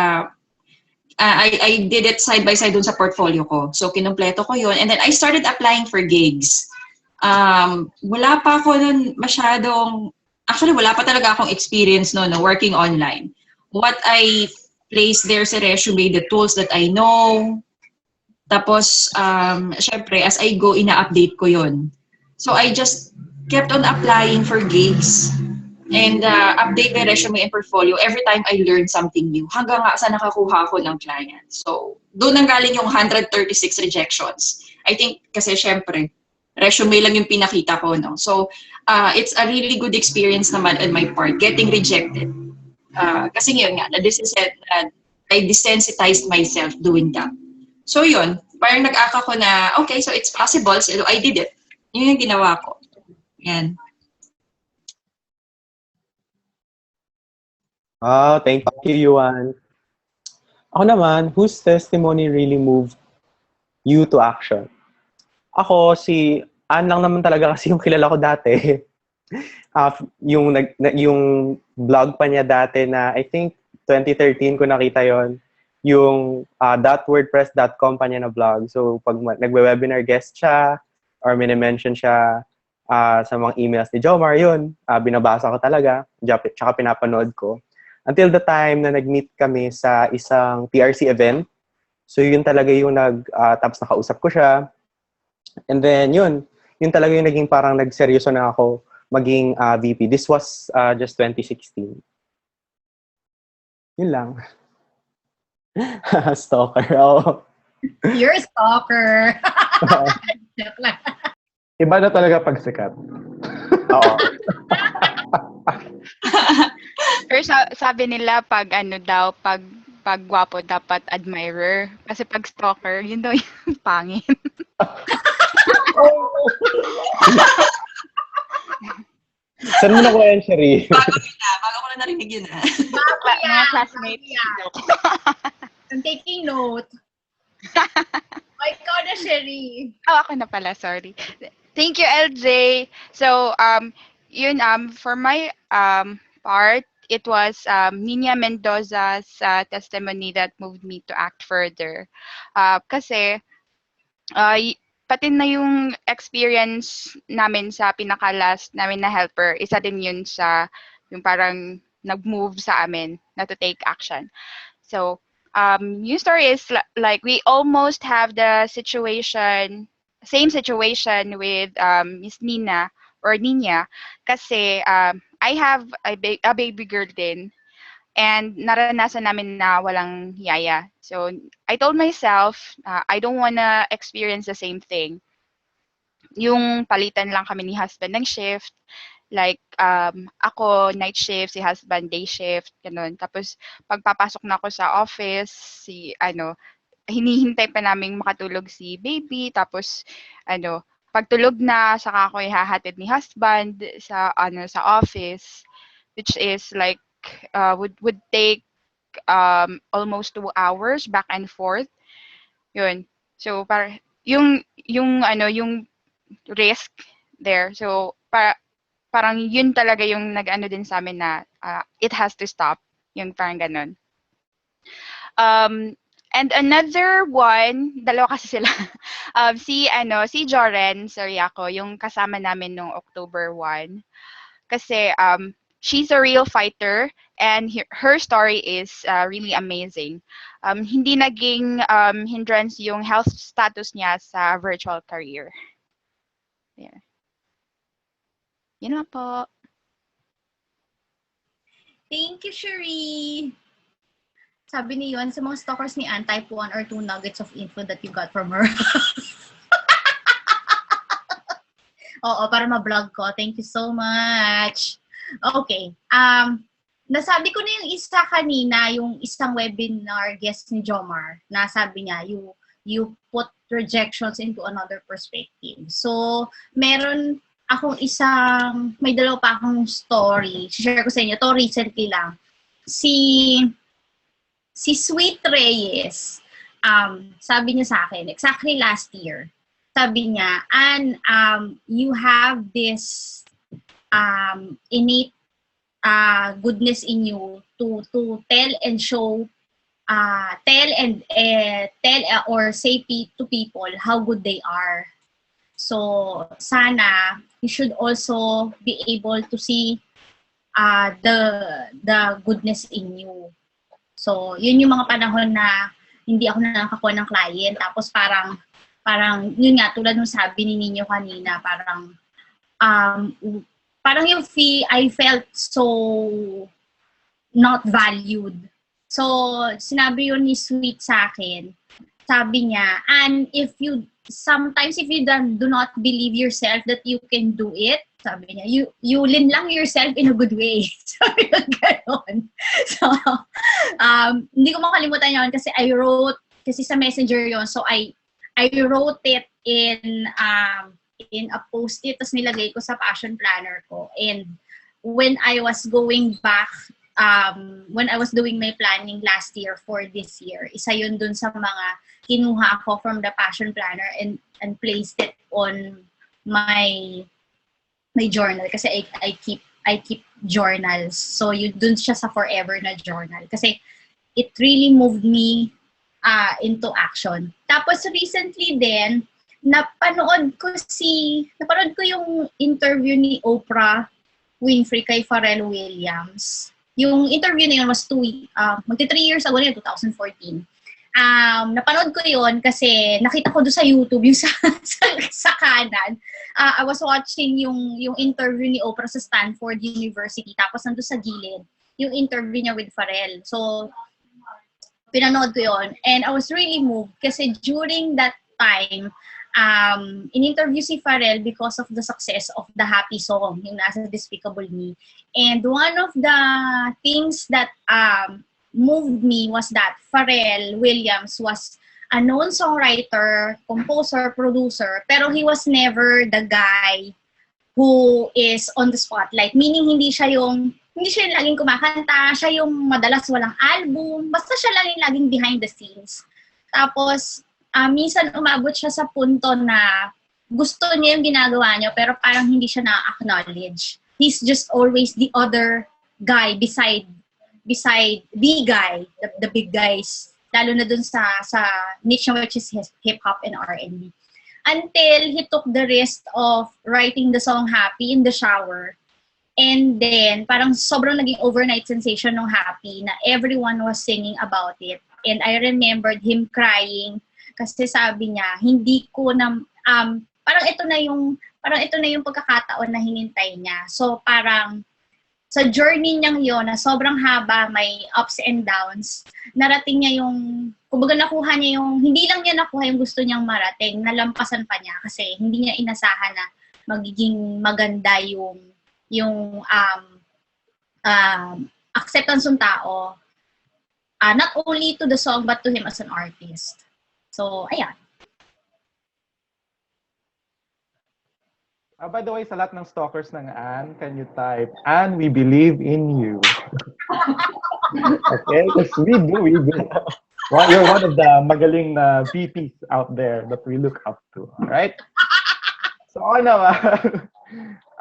S4: I did it side by side dun sa portfolio ko. So, kinumpleto ko yun, and then I started applying for gigs. Wala pa ako nun actually, wala pa talaga akong experience no, working online. What I placed there sa resume, the tools that I know. Tapos, syempre, as I go, ina-update ko yun. So, I just kept on applying for gigs and update my resume and portfolio every time I learned something new. Hanggang nga sa nakakuha ko ng client. So, doon nanggaling yung 136 rejections. I think, kasi syempre, resume lang yung pinakita ko, no? So, it's a really good experience naman on my part, getting rejected. Kasi ngayon nga, I desensitized myself doing that. So yun, parang nag-aka ko na, okay, so it's possible, so I did it. Yun yung ginawa ko. Yan.
S6: Oh, thank you, Yuan. Ako naman, whose testimony really moved you to action? Ako, si Ann lang naman talaga kasi yung kilala ko dati. Yung blog pa niya dati na, I think, 2013 ko nakita yon, yung .wordpress.com pa niya na blog. So, pag nagwe-webinar guest siya or mini-mention siya sa mga emails ni Jomar, yun, binabasa ko talaga, tsaka pinapanood ko. Until the time na nag-meet kami sa isang TRC event So yun talaga yung tapos nakausap ko siya. And then yun talaga yung naging parang nagseryoso na ako maging VP. This was just 2016. Yun lang. Stalker. Oh.
S2: You're a stalker. Joke lang.
S5: Iba na talaga pag sikat.
S6: Oo.
S3: Pero sabi nila pag pag gwapo dapat admirer. Kasi pag stalker, yun daw yung pangit.
S6: Saan mo nakuha yan, Sherry?
S4: Bago ko na narinig yun
S3: Mga classmates.
S2: I'm taking note. Ikaw na, Sherry.
S3: Ako na pala, sorry. Thank you, LJ. So, yun, for my part, it was Nina Mendoza's testimony that moved me to act further. Kasi, pati na yung experience namin sa pinaka-last namin na helper, isa din yun sa yung parang nag-move sa amin na to take action. So, yung story is like we almost have the same situation with Miss Nina or Nina kasi I have a baby girl din and naranasan namin na walang yaya. So I told myself I don't wanna experience the same thing. Yung palitan lang kami ni husband ng shift. Like, ako night shift, si husband day shift, ganun. Tapos, pagpapasok na ako sa office, hinihintay pa naming makatulog si baby. Tapos, pagtulog na, saka ako ihahatid ni husband sa office, which is like, would take almost 2 hours back and forth. Yun. So, yung risk there. So, parang yun talaga yung nag-ano din sa amin na it has to stop. Yung parang ganun. And another one, dalawa kasi sila. Si Joren Soriaco, yung kasama namin nung October 1. Kasi she's a real fighter and her story is really amazing. Hindi naging hindrance yung health status niya sa virtual career. Yeah. Yun lang po.
S2: Thank you, Sherry. Sabi ni Yon, sa mga stalkers ni Ann, type 1 or 2 nuggets of info that you got from her. Oo, para ma-vlog ko. Thank you so much. Okay. Nasabi ko na yung isa kanina, yung isang webinar guest ni Jomar, na sabi niya, you put rejections into another perspective. So, meron akong may dalawa pa akong story. Share ko sa inyo. To recently lang. Si Sweet Reyes, sabi niya sa akin, exactly last year, sabi niya, and you have this innate goodness in you to tell and show, tell or say to people how good they are. So, sana, you should also be able to see the goodness in you. So, yun yung mga panahon na hindi ako nakakakuha ng client. Tapos parang, yun nga, tulad ng sabi ni Ninyo kanina, parang yung I felt so not valued. So, sinabi yun ni Sweet sa akin. Sabi niya, and sometimes if you do not believe yourself that you can do it, sabi niya, you linlang yourself in a good way. Sabi niya, gano'n. So, hindi ko makalimutan yun kasi kasi sa messenger yon. So, I wrote it in a post-it, tapos nilagay ko sa passion planner ko. And when I was going back, when I was doing my planning last year for this year, isa yun dun sa mga kinuha ko from the passion planner and placed it on my journal kasi I keep journals. So yun dun siya sa forever na journal kasi it really moved me into action. Tapos recently din napanood ko yung interview ni Oprah Winfrey kay Pharrell Williams. Yung interview na yun was magti 3 years ago na, 2014. napanood ko yon kasi nakita ko doon sa YouTube yung sa kanan. I was watching yung interview ni Oprah sa Stanford University, tapos nandun sa gilid yung interview niya with Pharrell. So, pinanood ko yon and I was really moved kasi during that time, in-interview si Pharrell because of the success of the Happy song, yung nasa Despicable Me. And one of the things that moved me was that Pharrell Williams was a known songwriter, composer, producer, pero he was never the guy who is on the spotlight. Meaning, hindi siya yung laging kumakanta, siya yung madalas walang album, basta siya lang yung laging behind the scenes. Tapos, minsan umabot siya sa punto na gusto niya yung ginagawa niya, pero parang hindi siya na-acknowledge. He's just always the other guy beside the guy, the big guys, lalo na dun sa niche which is hip-hop and R&B. Until he took the risk of writing the song Happy in the shower. And then, parang sobrang naging overnight sensation ng Happy na everyone was singing about it. And I remembered him crying kasi sabi niya, hindi ko na, parang ito na yung pagkakataon na hinintay niya. So parang, sa journey niyang yon na sobrang haba, may ups and downs, narating niya yung, kumbaga nakuha niya yung, hindi lang niya nakuha yung gusto niyang marating, nalampasan pa niya kasi hindi niya inasahan na magiging maganda yung acceptance ng tao, not only to the song but to him as an artist. So, ayan.
S5: By the way, sa lahat ng stalkers ng Anne, can you type, Anne, we believe in you. Okay? Because we do. Well, you're one of the magaling na VPs out there that we look up to. Alright? So,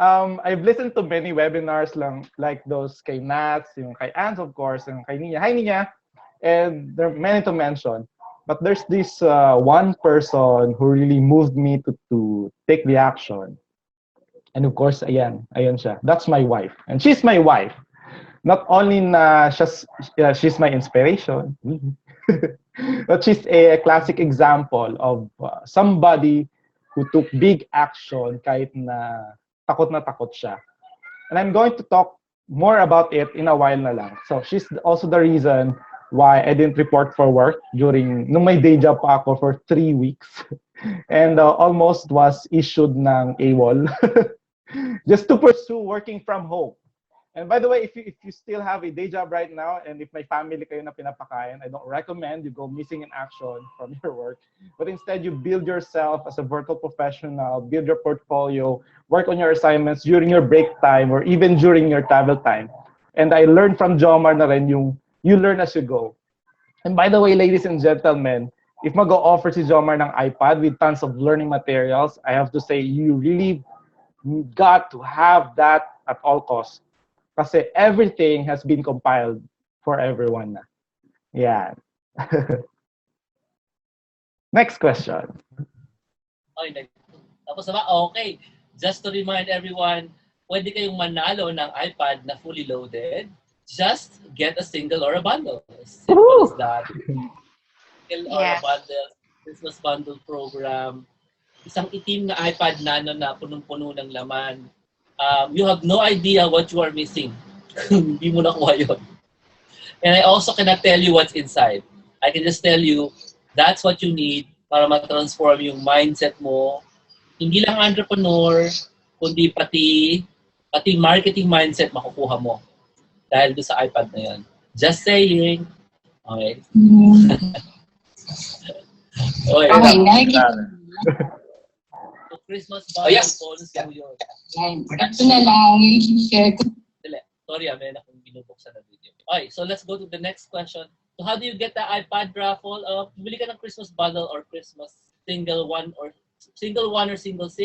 S5: I've listened to many webinars lang, like those kay Nats, yung kay Anne, of course, and kay Nina. Hi, Nina! And there are many to mention. But there's this one person who really moved me to take the action. And of course, ayan siya. That's my wife. And she's my wife. Not only na she's my inspiration, but she's a classic example of somebody who took big action kahit na takot siya. And I'm going to talk more about it in a while na lang. So she's also the reason why I didn't report for work nung may day job pa ako for 3 weeks. And almost was issued ng AWOL. Just to pursue working from home. And by the way, if you still have a day job right now, and if may family kayo na pinapakain, I don't recommend you go missing in action from your work. But instead, you build yourself as a virtual professional, build your portfolio, work on your assignments during your break time, or even during your travel time. And I learned from Jomar na rin yung you learn as you go. And by the way, ladies and gentlemen, if mag-o-offer si Jomar ng iPad with tons of learning materials, I have to say, you really got to have that at all costs. Kasi everything has been compiled for everyone na. Yeah. Next question.
S1: Okay. Just to remind everyone, pwede kayong manalo ng iPad na fully loaded. Just get a single or a bundle. Simple as that. Single or a bundle. Christmas bundle program. Isang itim na iPad Nano na punong-puno ng laman. You have no idea what you are missing. Hindi mo nakuha yun. And I also cannot tell you what's inside. I can just tell you, that's what you need para ma-transform yung mindset mo. Hindi lang entrepreneur, kundi pati marketing mindset makukuha mo. Dahil doon sa iPad na yun. Just saying. Okay.
S4: Okay,
S1: Christmas bundle bonus po yun.
S4: Ito na lang, i-share ko.
S1: Sorry, may akong binubuksan na video. Okay, so let's go to the next question. So how do you get the iPad raffle? Bili ka ng Christmas bundle or Christmas single one or single 6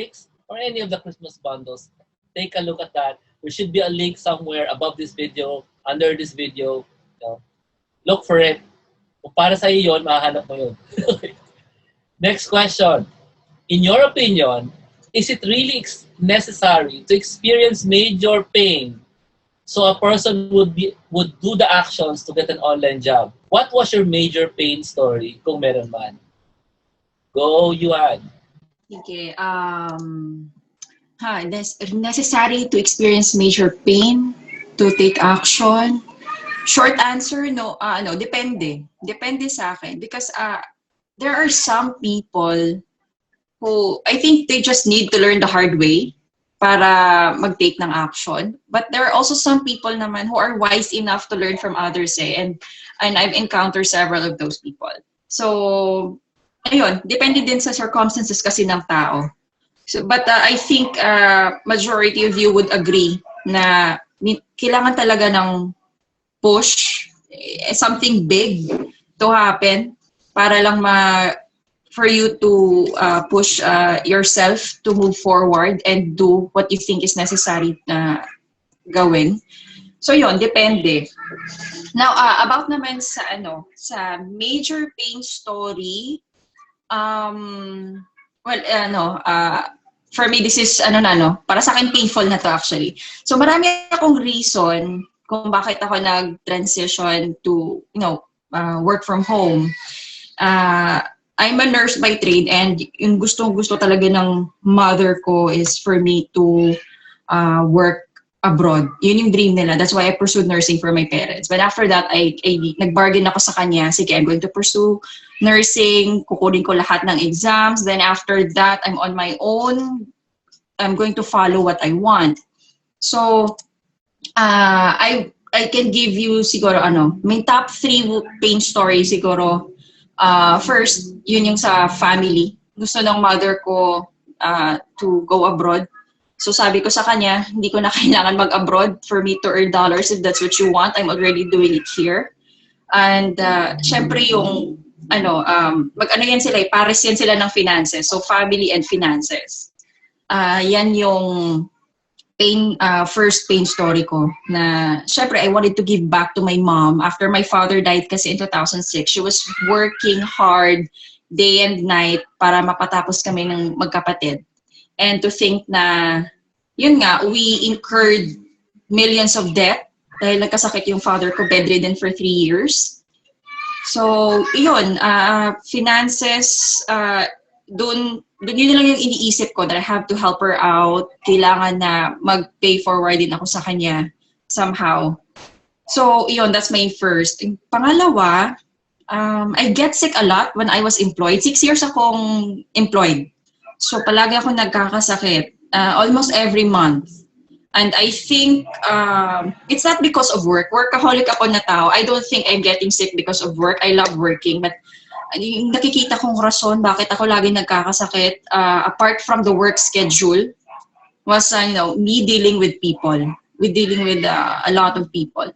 S1: or any of the Christmas bundles. Take a look at that. There should be a link somewhere above this video, under this video. Look for it. Kung para sa iyo yun, mahanap mo yun. Next question. In your opinion, is it really necessary to experience major pain So a person would do the actions to get an online job. What was your major pain story, kung meron man? Go, Yuan.
S4: Okay. Necessary to experience major pain to take action. Short answer, no. No, depende. Depende sa akin. Because there are some people who I think they just need to learn the hard way para mag-take ng action. But there are also some people naman who are wise enough to learn from others and I've encountered several of those people. So, ayun, depende din sa circumstances kasi ng tao. So, but I think majority of you would agree na kailangan talaga ng push, something big to happen para lang for you to push yourself to move forward and do what you think is necessary na gawin. So yon, depende. Now, about naman sa sa major pain story, for me this is para sa akin painful na to actually. So marami akong reason kung bakit ako nag-transition to work from home. I'm a nurse by trade and yung gusto talaga ng mother ko is for me to work abroad. Yun yung dream nila. That's why I pursued nursing for my parents. But after that, I nag-bargain ako sa kanya. Sige, I'm going to pursue nursing. Kukunin ko lahat ng exams. Then after that, I'm on my own. I'm going to follow what I want. So, I can give you siguro may top 3 pain stories siguro. First, yun yung sa family. Gusto ng mother ko to go abroad. So sabi ko sa kanya, hindi ko na kailangan mag-abroad for me to earn dollars if that's what you want. I'm already doing it here. And syempre yung yan sila, pares yan sila ng finances. So family and finances. Yan yung first pain story ko na syempre I wanted to give back to my mom after my father died kasi in 2006. She was working hard day and night para mapatapos kami ng magkapatid. And to think na, yun nga, we incurred millions of debt dahil nagkasakit yung father ko, bedridden for 3 years. So, yun, finances, dun yun lang yung iniisip ko that I have to help her out. Kailangan na mag-pay forward din ako sa kanya somehow. So, yun, that's my first. Pangalawa, I get sick a lot when I was employed. 6 years akong employed. So, palagi ako nagkakasakit almost every month. And I think it's not because of work. Workaholic ako na tao. I don't think I'm getting sick because of work. I love working. But yung nakikita kong rason bakit ako lagi nagkakasakit, apart from the work schedule, was me dealing with people. Dealing with a lot of people.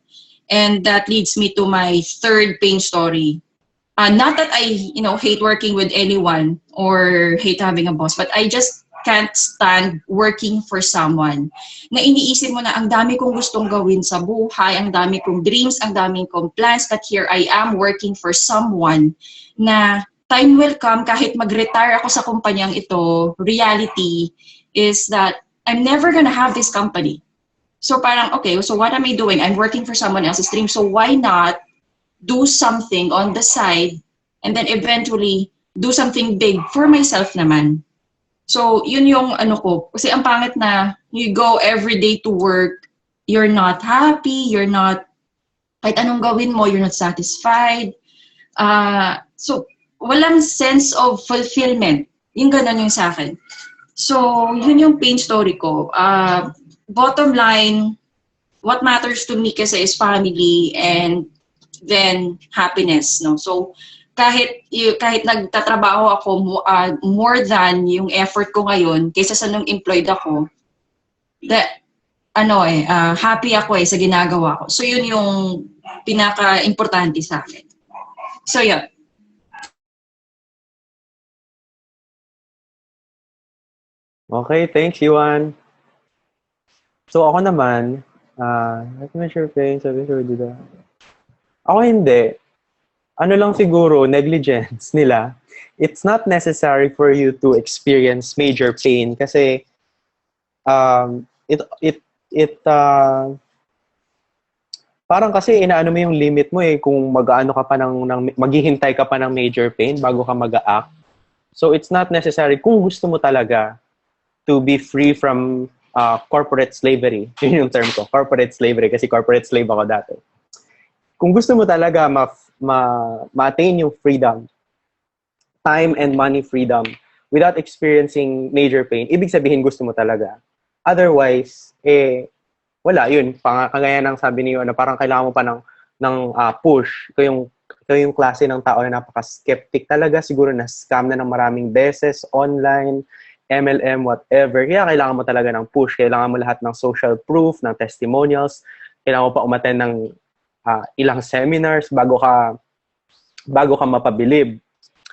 S4: And that leads me to my third pain story. Not that I, hate working with anyone or hate having a boss, but I just can't stand working for someone. Na iniisip mo na ang dami kong gustong gawin sa buhay, ang dami kong dreams, ang dami kong plans, but here I am working for someone na time will come kahit mag-retire ako sa kumpanyang ito, reality is that I'm never gonna have this company. So parang, okay, so what am I doing? I'm working for someone else's dream, so why not do something on the side, and then eventually do something big for myself naman. So, yun yung ko. Kasi ang pangit na you go every day to work, you're not happy, you're not, kahit anong gawin mo, you're not satisfied. So, walang sense of fulfillment. Yung ganun yung sa akin. So, yun yung pain story ko. Bottom line, what matters to me kasi is family and then happiness, no? So kahit nagtatrabaho ako more than yung effort ko ngayon kaysa sa nung employed ako, happy ako sa ginagawa ko. So yun yung pinaka-importante sa akin. So yun.
S6: Okay, thanks, Yuan. So ako naman, let me measure pain, sabi sure dito. Ako hindi. Ano lang siguro, negligence nila. It's not necessary for you to experience major pain kasi parang kasi inaano mo yung limit mo kung mag-aano ka pa maghihintay ka pa ng major pain bago ka mag-act. So it's not necessary kung gusto mo talaga to be free from corporate slavery. Yun yung term ko, corporate slavery, kasi corporate slave ako dati. Kung gusto mo talaga ma-attain yung freedom, time and money freedom, without experiencing major pain, ibig sabihin gusto mo talaga. Otherwise, wala, yun. Kagaya ng sabi niyo, parang kailangan mo pa ng push. Ikaw yung klase ng tao na napaka-skeptic talaga. Siguro na-scam na ng maraming beses, online, MLM, whatever. Kaya kailangan mo talaga ng push. Kailangan mo lahat ng social proof, ng testimonials. Kailangan mo pa umattend ng ilang seminars bago ka mapabilib.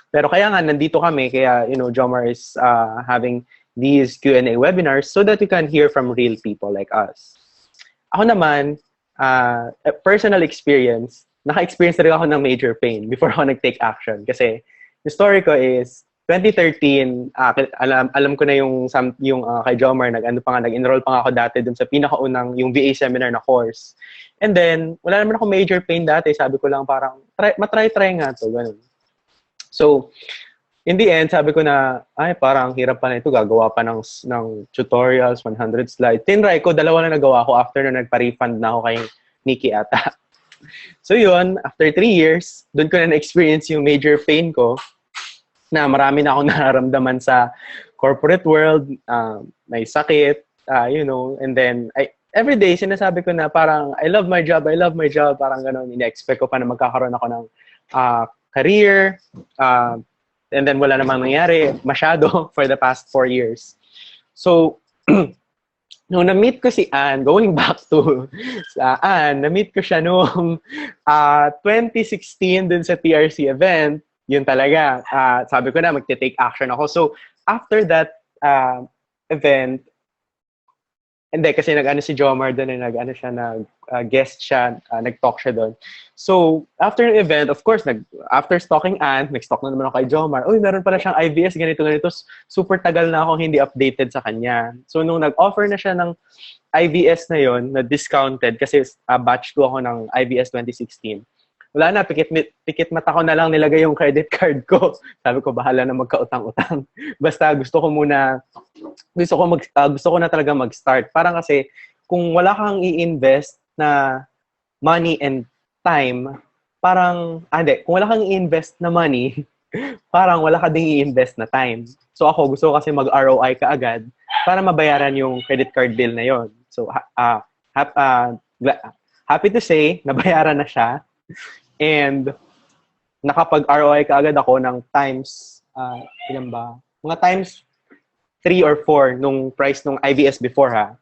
S6: Pero kaya nga, nandito kami. Kaya, Jomar is having these Q&A webinars so that we can hear from real people like us. Ako naman, personal experience, naka-experience rin ako ng major pain before ako nag-take action. Kasi, yung story ko is, 2013, alam ko na yung kay Jomar, nag-enroll pa nga ako dati dun sa pinakaunang, yung VA seminar na course. And then, wala naman ako major pain dati. Sabi ko lang parang, matry nga to, ganun. So, in the end, sabi ko na, parang hirap pa na ito. Gagawa pa ng tutorials, 100 slides. Tinry ko, 2 na nagawa ko after na nagpa-refund na ako kay Nikki ata. So yun, after 3 years, doon ko na na-experience yung major pain ko na marami na akong nararamdaman sa corporate world, may sakit, and then, every day, sinasabi ko na parang, I love my job, parang gano'n. Ina-expect ko pa na magkakaroon ako ng career, and then wala namang nangyari masyado for the past 4 years. So, nung na-meet ko si Anne, going back to Anne, na-meet ko siya noong 2016 dun sa TRC event. Yun talaga. Sabi ko na, magte-take action ako. So, after that event, hindi, kasi nag-ano si Jomar doon, nag-guest siya, nag-talk siya doon. So, after the event, of course, after stalking Anne, nag-stalk na naman ako kay Jomar. Meron pala siyang IVS, ganito. Super tagal na akong hindi updated sa kanya. So, nung nag-offer na siya ng IVS na yon na discounted, kasi batch 2 ako ng IVS 2016, wala na, pikit mata ko na lang nilagay yung credit card ko. Sabi ko, bahala na magkautang-utang. Basta gusto ko na talaga mag-start. Parang kasi, kung wala kang i-invest na money and time, kung wala kang i-invest na money, parang wala ka ding i-invest na time. So ako, gusto ko kasi mag-ROI ka agad para mabayaran yung credit card bill na yon. So, happy to say, nabayaran na siya. And nakapag-ROI ka agad ako ng times, ilan ba? Mga times 3 or 4 nung price nung IVS before, ha.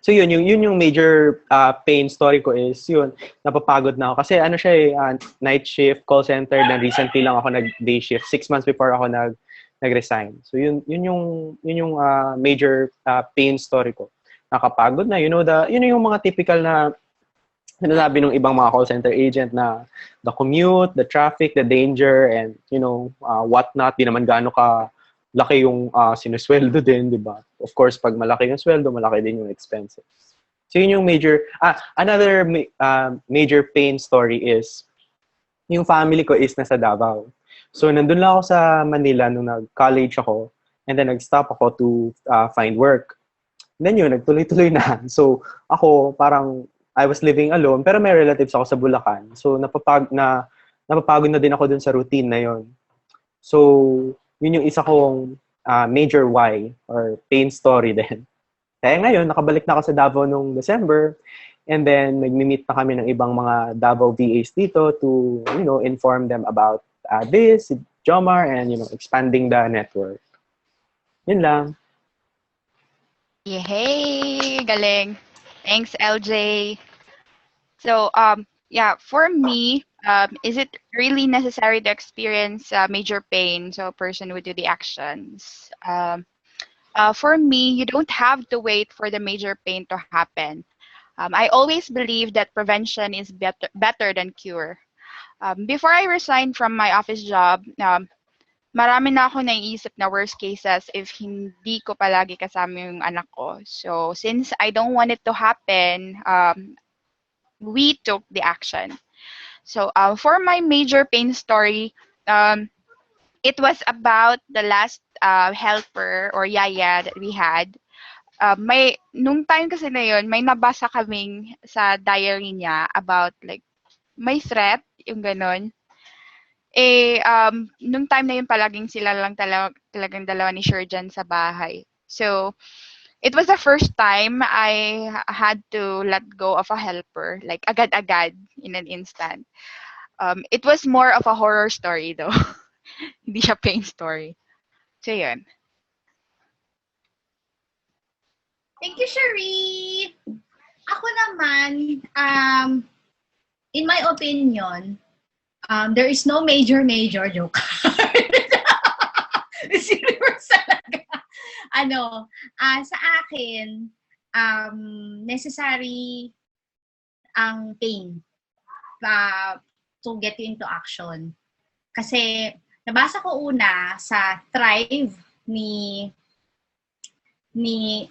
S6: So yun yung major pain story ko is yun, napapagod na ako. Kasi siya night shift, call center, then recently lang ako nag-day shift, 6 months before ako nag-resign. So yun yung major pain story ko. Nakapagod na, yun yung mga typical na sinasabi ng ibang mga call center agent na the commute, the traffic, the danger, and whatnot. Di naman gaano ka laki yung sinusweldo din, di ba? Of course, pag malaki yung sweldo, malaki din yung expenses. So yun yung major, another major pain story is, yung family ko is nasa Davao. So nandun lang ako sa Manila nung nag-college ako, and then nag-stop ako to find work. And then yun, nagtuloy-tuloy na. So ako, parang, I was living alone, pero may relatives ako sa Bulacan. So, napapagod na din ako dun sa routine na yon. So, yun yung isa kong major why or pain story din. Kaya ngayon, nakabalik na ako sa Davao noong December, and then nag-meet na kami ng ibang mga Davao VAs dito to, inform them about this, Jomar, and, expanding the network. Yun lang.
S3: Yay! Galing. Thanks, LJ. So, for me, is it really necessary to experience major pain so a person would do the actions? For me, you don't have to wait for the major pain to happen. I always believe that prevention is better than cure. Before I resigned from my office job, marami na ako naiisip na worst cases if hindi ko palagi kasama yung anak ko. So, since I don't want it to happen, we took the action. So for my major pain story, it was about the last helper or yaya that we had. Nung time kasi na yun, may nabasa kaming sa diary niya about like, may threat, yung ganon. Nung time na yun, palaging sila lang talagang dalawa ni Sherjan sa bahay. So, it was the first time I had to let go of a helper, like agad-agad in an instant. It was more of a horror story though. Hindi siya pain story. So, yun.
S2: Thank you, Cherie. Ako naman, in my opinion, there is no major joke. Serious talaga. Sa akin, necessary ang pain to get you into action. Kasi, nabasa ko una sa Thrive ni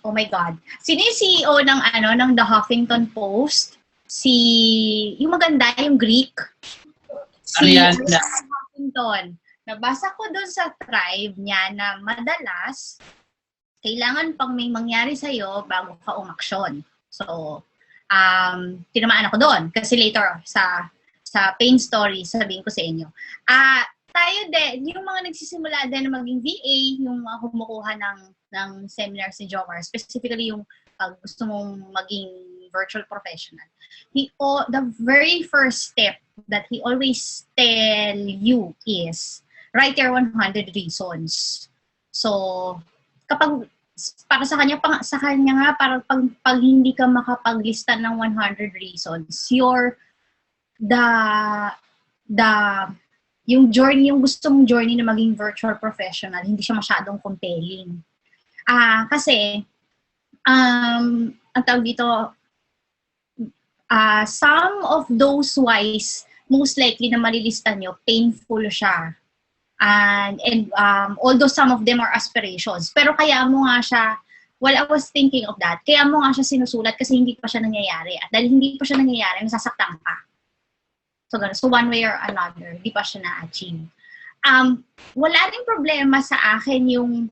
S2: oh my God. Sino yung CEO ng The Huffington Post? Yung maganda, yung Greek.
S1: Ariana.
S2: Huffington. Nabasa ko doon sa Thrive niya na madalas, kailangan pang may mangyari sa'yo bago ka umaksyon. So, tinamaan ako doon. Kasi later, sa pain story, sabihin ko sa inyo. Tayo din, yung mga nagsisimula din na maging VA, yung mga kumukuha ng seminar si Jomar, specifically yung gusto mong maging virtual professional. The very first step that he always tell you is, write your 100 reasons. So, kapag, para sa kanya nga, para pag hindi ka makapaglista ng 100 reasons, yung gusto mong journey na maging virtual professional, hindi siya masyadong compelling. Kasi, ang tawag dito, some of those whys, most likely na malilista nyo, painful siya. And although some of them are aspirations, pero kaya mo nga siya, while I was thinking of that, kaya mo nga siya sinusulat kasi hindi pa siya nangyayari. At dahil hindi pa siya nangyayari, nasasaktan ka. So one way or another, hindi pa siya na-achieve. Wala rin problema sa akin yung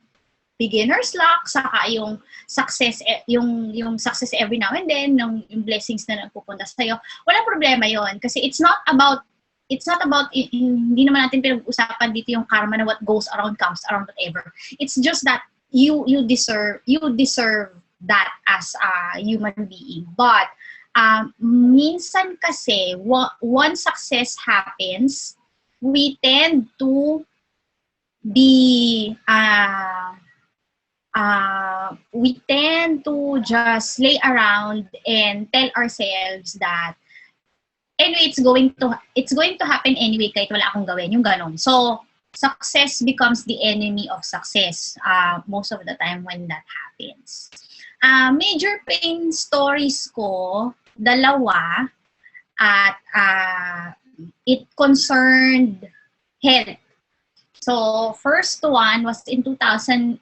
S2: beginner's luck, saka yung success, yung success every now and then, yung blessings na nagpupunta sa'yo. Wala problema yon kasi it's not about, hindi naman natin pinag-usapan dito yung karma na what goes around comes around, whatever. It's just that you deserve that as a human being. But, minsan kasi, once success happens, we tend to just lay around and tell ourselves that anyway, it's going to happen anyway kahit wala akong gawin, yung ganon. So, success becomes the enemy of success most of the time when that happens. Major pain stories ko, 2, at it concerned health. So, first one was in 2008.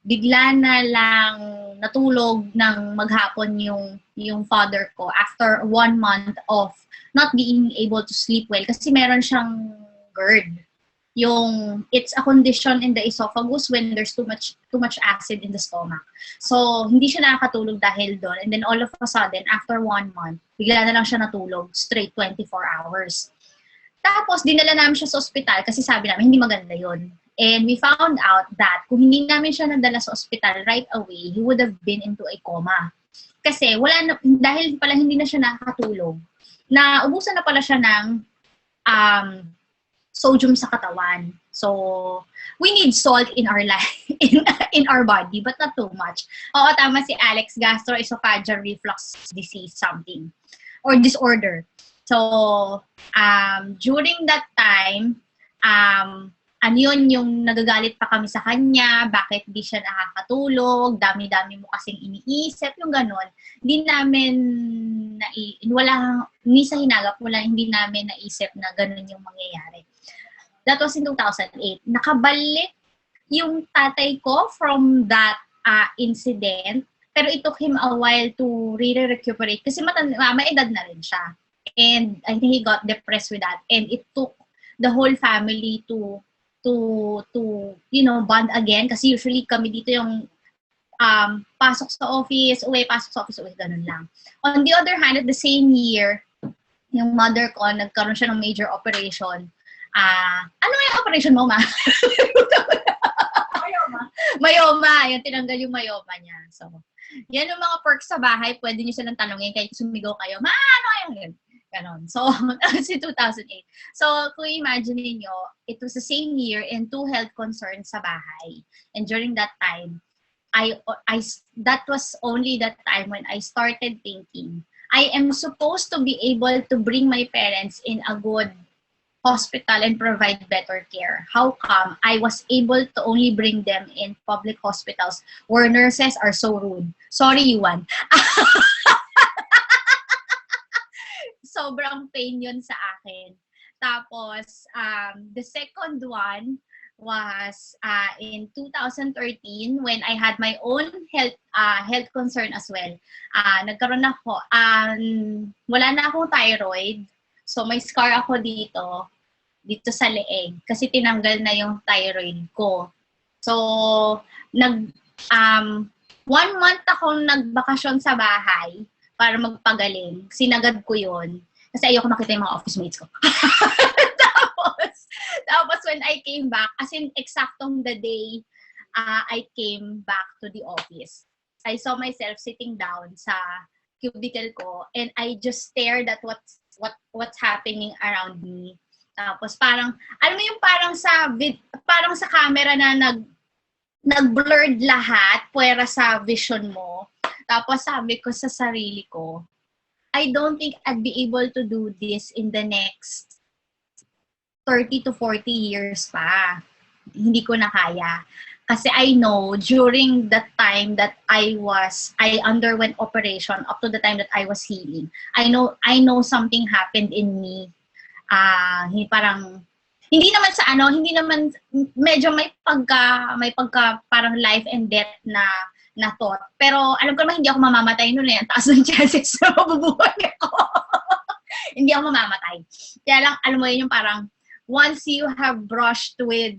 S2: Bigla na lang natulog ng maghapon yung father ko after 1 month of not being able to sleep well kasi meron siyang GERD. It's a condition in the esophagus when there's too much acid in the stomach. So, hindi siya nakakatulog dahil doon. And then all of a sudden, after 1 month, bigla na lang siya natulog straight 24 hours. Tapos, dinala namin siya sa ospital kasi sabi namin, hindi maganda yon. And we found out that kung hindi namin siya nadala sa ospital right away, he would have been into a coma. Kasi dahil pala hindi na siya nakakatulog, naubusan na pala siya ng sodium sa katawan. So, we need salt in our life, in our body, but not too much. Oo, tama si Alex, gastroesophageal reflux disease something, or disorder. So, during that time, yung nagagalit pa kami sa kanya, bakit di siya nakakatulog, dami-dami mo kasing iniisip, yung ganon. Hindi namin, ni sa hinagap, hindi namin naisip na ganon yung mangyayari. That was in 2008. Nakabalik yung tatay ko from that incident Pero it took him a while to really recuperate kasi may edad na rin siya. And I think he got depressed with that. And it took the whole family to bond again. Kasi usually kami dito yung pasok sa office, uwi, ganun lang. On the other hand, at the same year, yung mother ko, nagkaroon siya ng major operation. Ano yung operation mo, ma? Myoma. Yung tinanggal yung myoma niya. So, yan yung mga perks sa bahay. Pwede nyo silang tanongin kahit sumigaw kayo, ma, ano yung ganon. So, si 2008. So, kung imagine niyo, it was the same year and 2 health concerns sa bahay. And during that time, that was only that time when I started thinking, I am supposed to be able to bring my parents in a good hospital and provide better care. How come I was able to only bring them in public hospitals where nurses are so rude? Sorry, Yuan. Sobrang pain yun sa akin. Tapos, the second one was in 2013 when I had my own health concern as well. Nagkaroon ako, wala na akong thyroid. So, may scar ako dito sa leeg kasi tinanggal na yung thyroid ko. So, 1 month akong nagbakasyon sa bahay para magpagaling. Sinagad ko yun. Kasi ayoko makita yung mga office mates ko. Tapos when I came back, as in eksaktong the day I came back to the office, I saw myself sitting down sa cubicle ko and I just stared at what's happening around me. Tapos parang, alam mo yung parang sa camera na nag-blurred lahat, puwera sa vision mo. Tapos sabi ko sa sarili ko, I don't think I'd be able to do this in the next 30 to 40 years pa. Hindi ko na kaya. Kasi I know during that time that I underwent operation up to the time that I was healing. I know something happened in me. Hindi naman medyo may pagka parang life and death na thought. Pero alam ko naman hindi ako mamamatay noon eh. Ang taas ng chances na mabubuhay ako. Hindi ako mamamatay. Kaya lang, alam mo yun yung parang once you have brushed with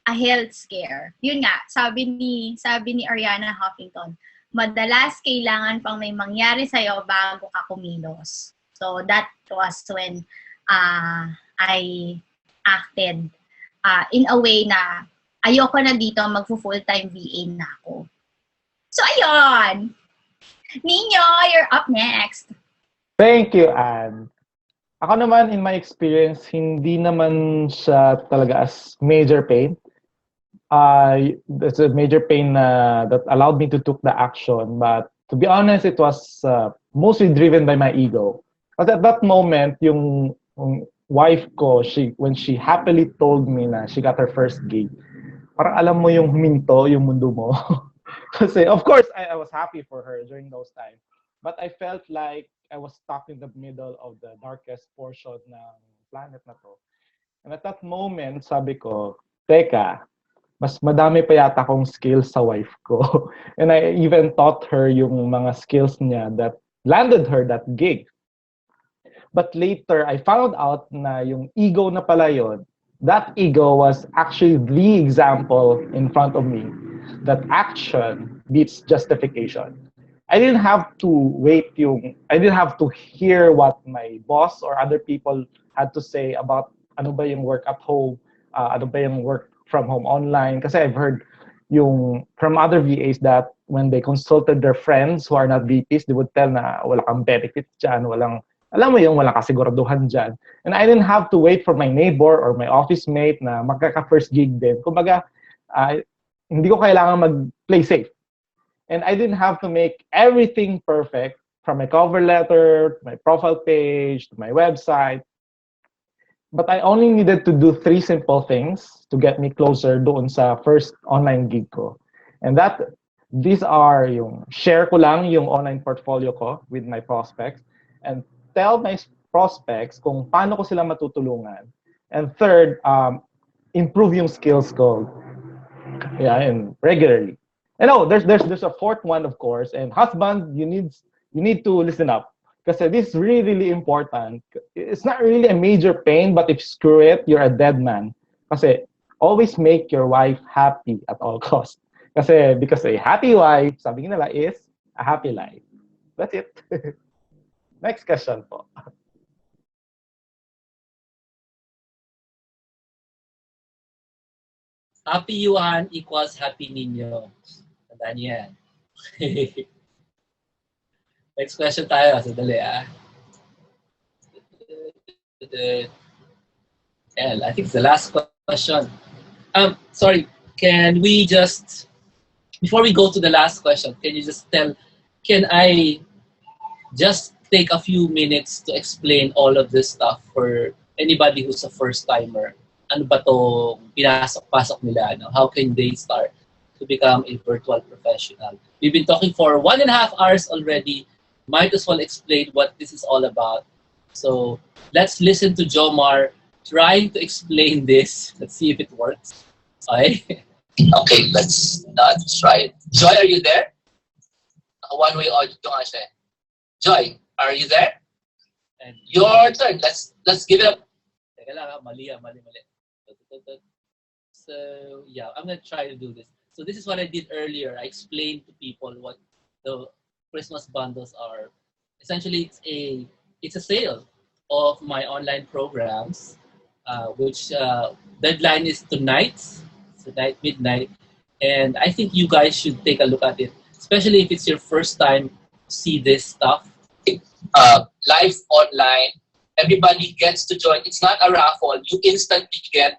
S2: a health scare, yun nga, sabi ni Ariana Huffington, madalas kailangan pang may mangyari sa'yo bago ka kumilos. So that was when I acted in a way na ayoko na dito, magfu-full-time VA na ako. So ayun! Nino, you're up next.
S5: Thank you, Anne. Ako naman, in my experience, hindi naman siya talaga as major pain. It's a major pain that allowed me to took the action. But to be honest, it was mostly driven by my ego. But at that moment, yung wife ko, when she happily told me na she got her first gig, parang alam mo yung huminto yung mundo mo. Kasi, of course, I was happy for her during those times. But I felt like I was stuck in the middle of the darkest portion ng planet na to. And at that moment, sabi ko, teka, mas madami pa yata akong skills sa wife ko. And I even taught her yung mga skills niya that landed her that gig. But later, I found out na yung ego na pala yun, that ego was actually the example in front of me that action beats justification. I didn't have to I didn't have to hear what my boss or other people had to say about ano ba yung work at home, ano ba yung work from home online. Kasi I've heard from other VAs that when they consulted their friends who are not VPs, they would tell na wala kang benefits dyan, walang kasiguraduhan dyan. And I didn't have to wait for my neighbor or my office mate na magkaka-first gig din. Kumbaga, hindi ko kailangan mag-play safe. And I didn't have to make everything perfect from my cover letter, to my profile page, to my website. But I only needed to do 3 simple things to get me closer doon sa first online gig ko. And these are share ko lang yung online portfolio ko with my prospects and tell my prospects kung paano ko sila matutulungan. And third, improve yung skills ko. Yeah, and regularly. And no, there's a fourth one, of course. And husbands, you need to listen up because this is really really important. It's not really a major pain, but if you screw it, you're a dead man. Kasi always make your wife happy at all costs. Kasi because a happy wife, sabi nila, is a happy life. That's it. Next question po.
S1: Happy Yuan equals happy Nino. Tandaan niyo yan. Next question tayo. Sadali And I think it's the last question. Sorry, can we just, before we go to the last question, can I just take a few minutes to explain all of this stuff for anybody who's a first timer? Ano ba itong pinasok-pasok nila? No? How can they start to become a virtual professional? We've been talking for 1.5 hours already. Might as well explain what this is all about. So let's listen to Jomar trying to explain this. Let's see if it works. Okay, okay, let's try it. Joy, are you there? One-way audio nga siya. Joy, are you there? And your turn. Let's give it up. Teka lang, mali. So yeah, I'm gonna try to do this. So this is what I did earlier. I explained to people what the Christmas bundles are. Essentially, it's a sale of my online programs, which deadline is tonight midnight, and I think you guys should take a look at it, especially if it's your first time to see this stuff. Live online, everybody gets to join. It's not a raffle. You instantly get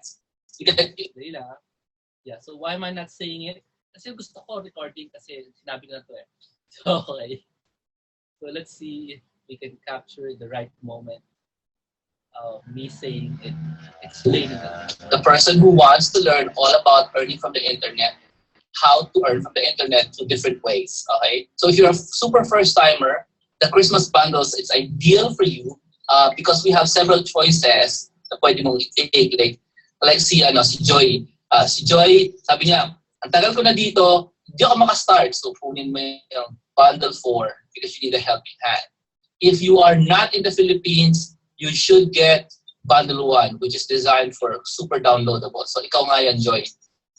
S1: yeah. So why am I not saying it? Kasi gusto ko recording kasi sinabi ko na to eh. So okay. So let's see if we can capture the right moment of me saying it, explaining it. The person who wants to learn all about earning from the internet, how to earn from the internet through different ways. Okay. So if you're a super first timer, the Christmas bundles, it's ideal for you because we have several choices na pwede mong i-take. Like si Joy. Si Joy, sabi niya, ang tagal ko na dito, hindi ako makastart. So, punin mo yung bundle 4 because you need a helping hand. If you are not in the Philippines, you should get bundle 1, which is designed for super downloadable. So, ikaw nga yan, Joy.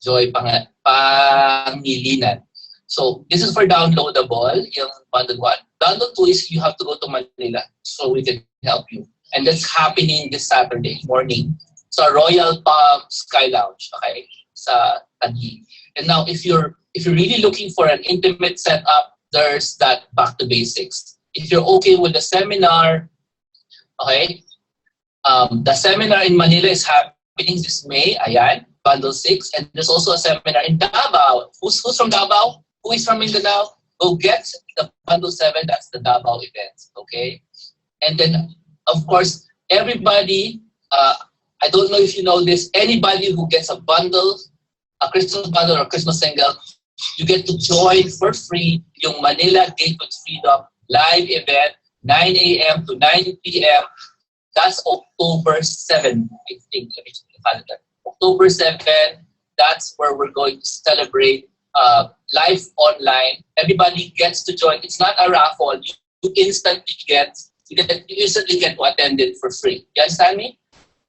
S1: Joy Pangilinan. So, this is for downloadable, yung bundle 1. Bundle 2 is you have to go to Manila so we can help you. And that's happening this Saturday morning. Sa Royal Palm Sky Lounge, okay, sa Taguig. And now, if you're really looking for an intimate setup, there's that back to basics. If you're okay with the seminar, okay, the seminar in Manila is happening this May. Ayan, bundle 6, and there's also a seminar in Davao. Who's from Davao? Who is from Mindanao? Go get the bundle 7. That's the Davao event, okay. And then, of course, everybody. I don't know if you know this, anybody who gets a bundle, a Christmas bundle or a Christmas single, you get to join for free yung Manila Gate with Freedom live event, 9 a.m. to 9 p.m. That's October 7, I think. Let me check the calendar. October 7, that's where we're going to celebrate live online. Everybody gets to join. It's not a raffle. You instantly get to attend it for free. You understand me?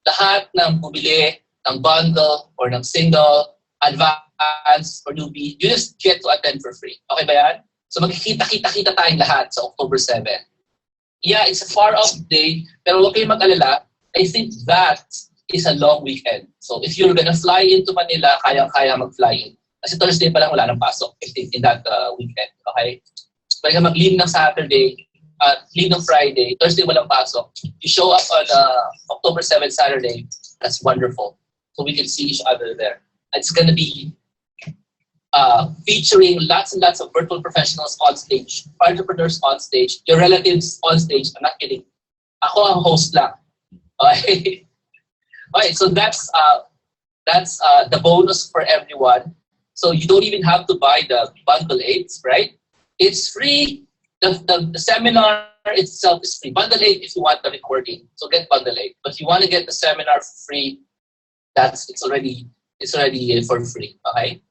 S1: Lahat ng bumili ng bundle or ng single, advance or newbie, you just get to attend for free. Okay ba yan? So magkikita-kita tayong lahat sa October 7. Yeah, it's a far-off day, pero huwag kayong mag-alala. I think that is a long weekend. So if you're gonna fly into Manila, kayang-kaya mag-fly in. Kasi Thursday pa lang wala nang pasok in that weekend. Okay? Pwede ka mag-leave ng Saturday, leave ng Friday, Thursday walang pasok. You show up on October 7, Saturday. That's wonderful. So we can see each other there. It's going to be featuring lots and lots of virtual professionals on stage, entrepreneurs on stage, your relatives on stage. I'm not kidding. Ako ang host lang. Okay. Okay. So that's the bonus for everyone. So you don't even have to buy the bundle 8, right? It's free. The seminar itself is free. Bundle 8 if you want the recording. So get bundle 8. But if you want to get the seminar for free, it's already for free. Okay?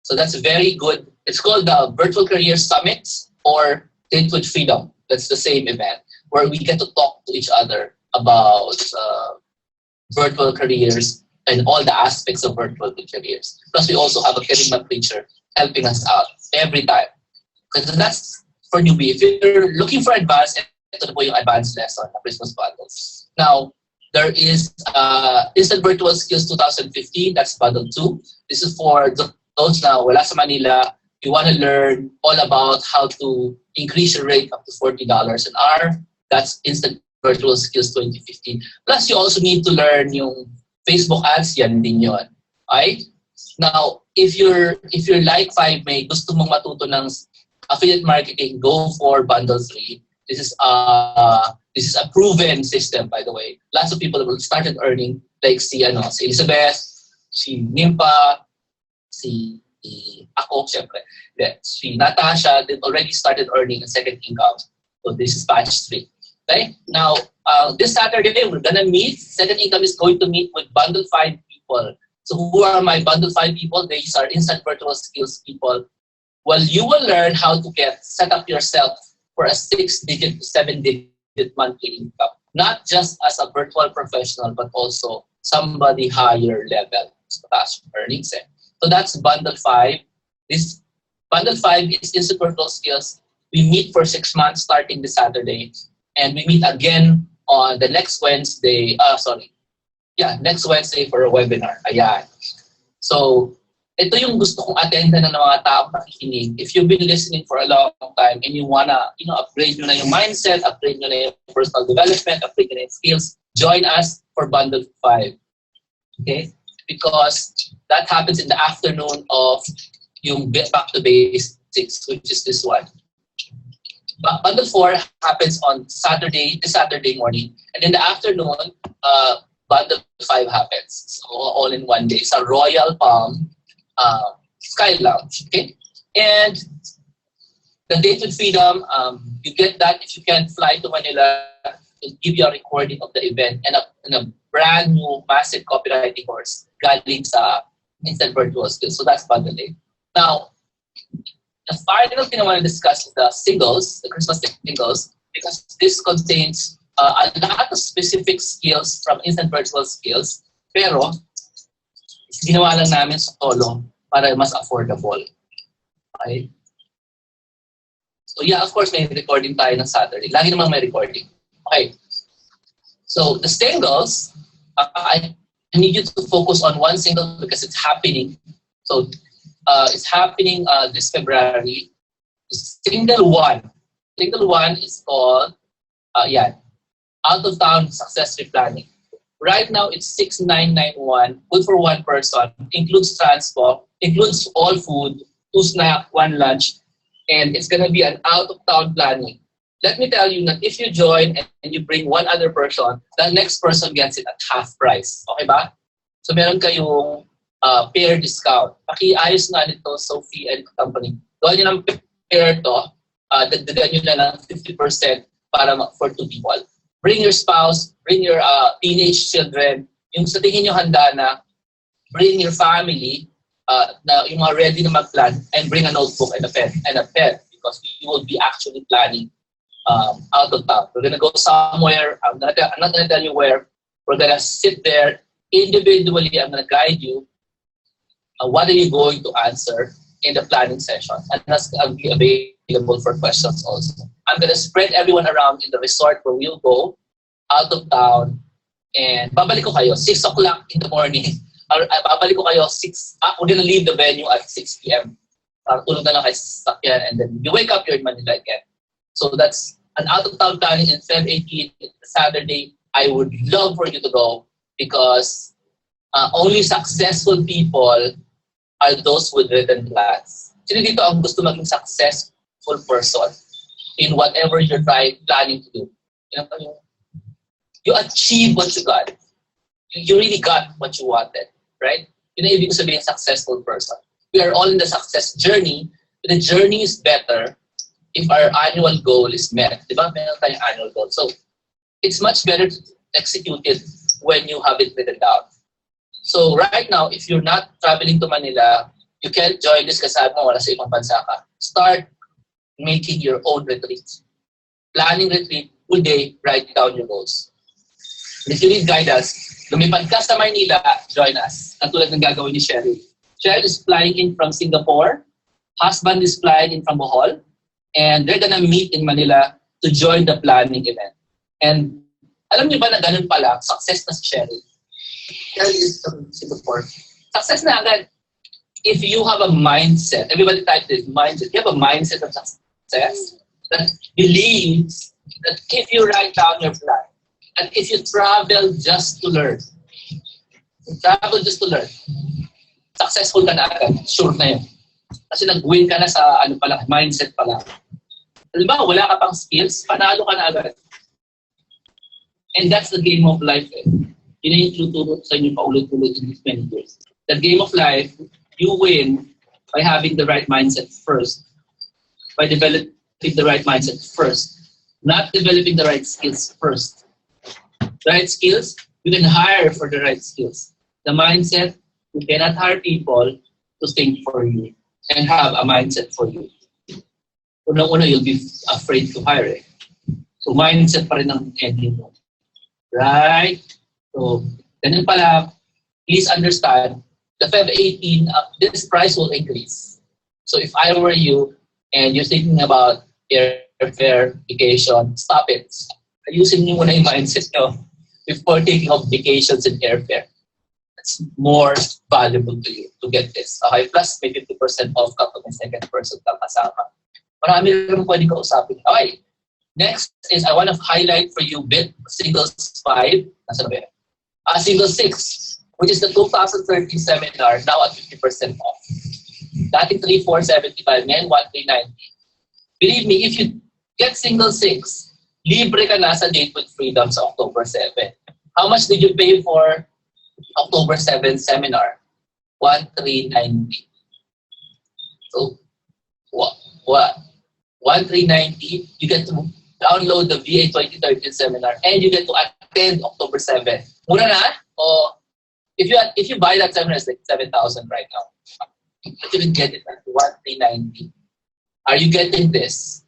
S1: So that's very good. It's called the Virtual Career Summit or Date with Freedom. That's the same event where we get to talk to each other about virtual careers and all the aspects of virtual careers. Plus, we also have a Kerigma preacher helping us out every time. Because that's for newbie. If you're looking for advanced, ito na po yung advanced lesson, the Christmas bundles. Now, there is Instant Virtual Skills 2015. That's bundle 2. This is for those na wala sa Manila. You want to learn all about how to increase your rate up to $40 an hour. That's Instant Virtual Skills 2015. Plus, you also need to learn yung Facebook ads. Yan din yun. Okay? Now, if you're like 5 may gusto mong matuto ng affiliate marketing, go for bundle 3. This is a proven system, by the way. Lots of people have started earning, like si Elizabeth, si Nimpa, si ako, syempre. Si Natasha, they already started earning a second income. So this is batch 3. Okay? Now, this Saturday, we're gonna meet. Second income is going to meet with bundle 5 people. So who are my bundle 5 people? These are instant virtual skills people. Well, you will learn how to set up yourself for a 6-digit to 7-digit monthly income. Not just as a virtual professional, but also somebody higher level. So that's earnings. So that's bundle 5. This bundle 5 is instant virtual skills. We meet for 6 months starting this Saturday. And we meet again on the next Wednesday. Next Wednesday for a webinar. Ayan. So, ito yung gusto kong attendan ng mga taong nakikinig. If you've been listening for a long time and you wanna, upgrade nyo na yung mindset, upgrade nyo na yung personal development, upgrade nyo na yung skills, join us for Bundle 5. Okay? Because that happens in the afternoon of yung Back to Basics, which is this one. Bundle 4 happens on this Saturday morning. And in the afternoon, Bundle 5 happens. So, all in one day. Sa Royal Palm Sky Lounge. Okay? And the Date with Freedom, you get that if you can fly to Manila, it'll give you a recording of the event and a brand new massive copywriting course galing sa Instant Virtual Skills. So that's Bundle 8. Now, the final thing I want to discuss is the singles, the Christmas singles, because this contains a lot of specific skills from Instant Virtual Skills, pero ginawa lang namin solo para mas affordable. Okay? So yeah, of course, may recording tayo ng Saturday. Lagi namang may recording. Okay. So the singles, I need you to focus on one single because it's happening. So it's happening this February. Single one. Single one is called, Out of Town Success Replanning. Right now, it's 6,991, good for one person, includes transport, includes all food, 2 snack, 1 lunch, and it's going to be an out-of-town planning. Let me tell you that if you join and you bring one other person, the next person gets it at half price. Okay ba? So meron kayong pair discount. Pakiayos nga nito, Sophie and company. Gawin nyo ng pair to, dagdagan nyo na ng 50% for 2 people. Bring your spouse, bring your teenage children, yung sa tingin nyo handa na, bring your family, na yung mga ready na mag-plan, and bring a notebook and a pen because we will be actually planning out of town. We're gonna go somewhere. I'm not gonna tell you where. We're gonna sit there individually. I'm gonna guide you. What are you going to answer in the planning session? And that's gonna be available for questions also. I'm gonna spread everyone around in the resort where we'll go out of town. And babalik ko kayo 6 o'clock in the morning. Babalik ko kayo 6. We're gonna leave the venue at 6 p.m. Tulog na lang kayo sa sakyan, and then you wake up here in Manila again. So that's an out-of-town planning in Feb 18, Saturday. I would love for you to go because only successful people are those with written plans. Sino dito ang gusto maging successful person in whatever you're planning to do? You achieve what you got. You really got what you wanted, right? Yun ang ibig sabihin successful person. We are all in the success journey, but the journey is better if our annual goal is met. Diba? Meron tayong annual goal. So, it's much better to execute it when you have it written down. So, right now, if you're not traveling to Manila, you can't join this kasi sabi mo wala sa ibang bansa ka. Start making your own retreats. Planning retreat, full day, write down your goals. And if you need guidance, lumipad ka sa Maynila, join us. Katulad ng gagawin ni Sherry. Sherry is flying in from Singapore. Husband is flying in from Bohol. And they're gonna meet in Manila to join the planning event. And alam niyo ba na ganun pala, success na si Sherry. Sherry is from Singapore. Success na agad. If you have a mindset, everybody type this, mindset. You have a mindset of success that believes that if you write down your plan, and if you travel just to learn, successful ka na agad, sure na yun. Kasi nag-win ka na sa mindset pa lang. Halimbawa, wala ka pang skills, panalo ka na agad. And that's the game of life. Yun yung tuturo sa inyo paulit-ulit in these many years. The game of life, you win by having the right mindset first. By developing the right mindset first. Not developing the right skills first. The right skills, you can hire for the right skills. The mindset, you cannot hire people to think for you and have a mindset for you. Unang-una, you'll be afraid to hire. So, mindset pa rin ang ending mo. Right? So, ganun pala, please understand, the Feb 18, this price will increase. So, if I were you, and you're thinking about airfare, vacation, stop it. Ayusin niyo muna yung mindset nyo before taking off vacations and airfare. It's more valuable to you to get this. Okay, plus may 50% off ka pag may second person ka kasama. Marami rin pwede ka usapin. Okay, next is I want to highlight for you bit singles 5. Nasa na ba yan? Singles 6, which is the 2013 seminar, now at 50% off. Dati 3,475, ngayon 1,390. Believe me, if you get single 6, libre ka na sa Date with Freedom sa October 7. How much did you pay for October 7 seminar? 1,390. So, what? 1,390, you get to download the VA 2013 seminar and you get to attend October 7. Mura na? O, if you buy that seminar, it's like 7,000 right now. But you can get it at 1,390. Are you getting this?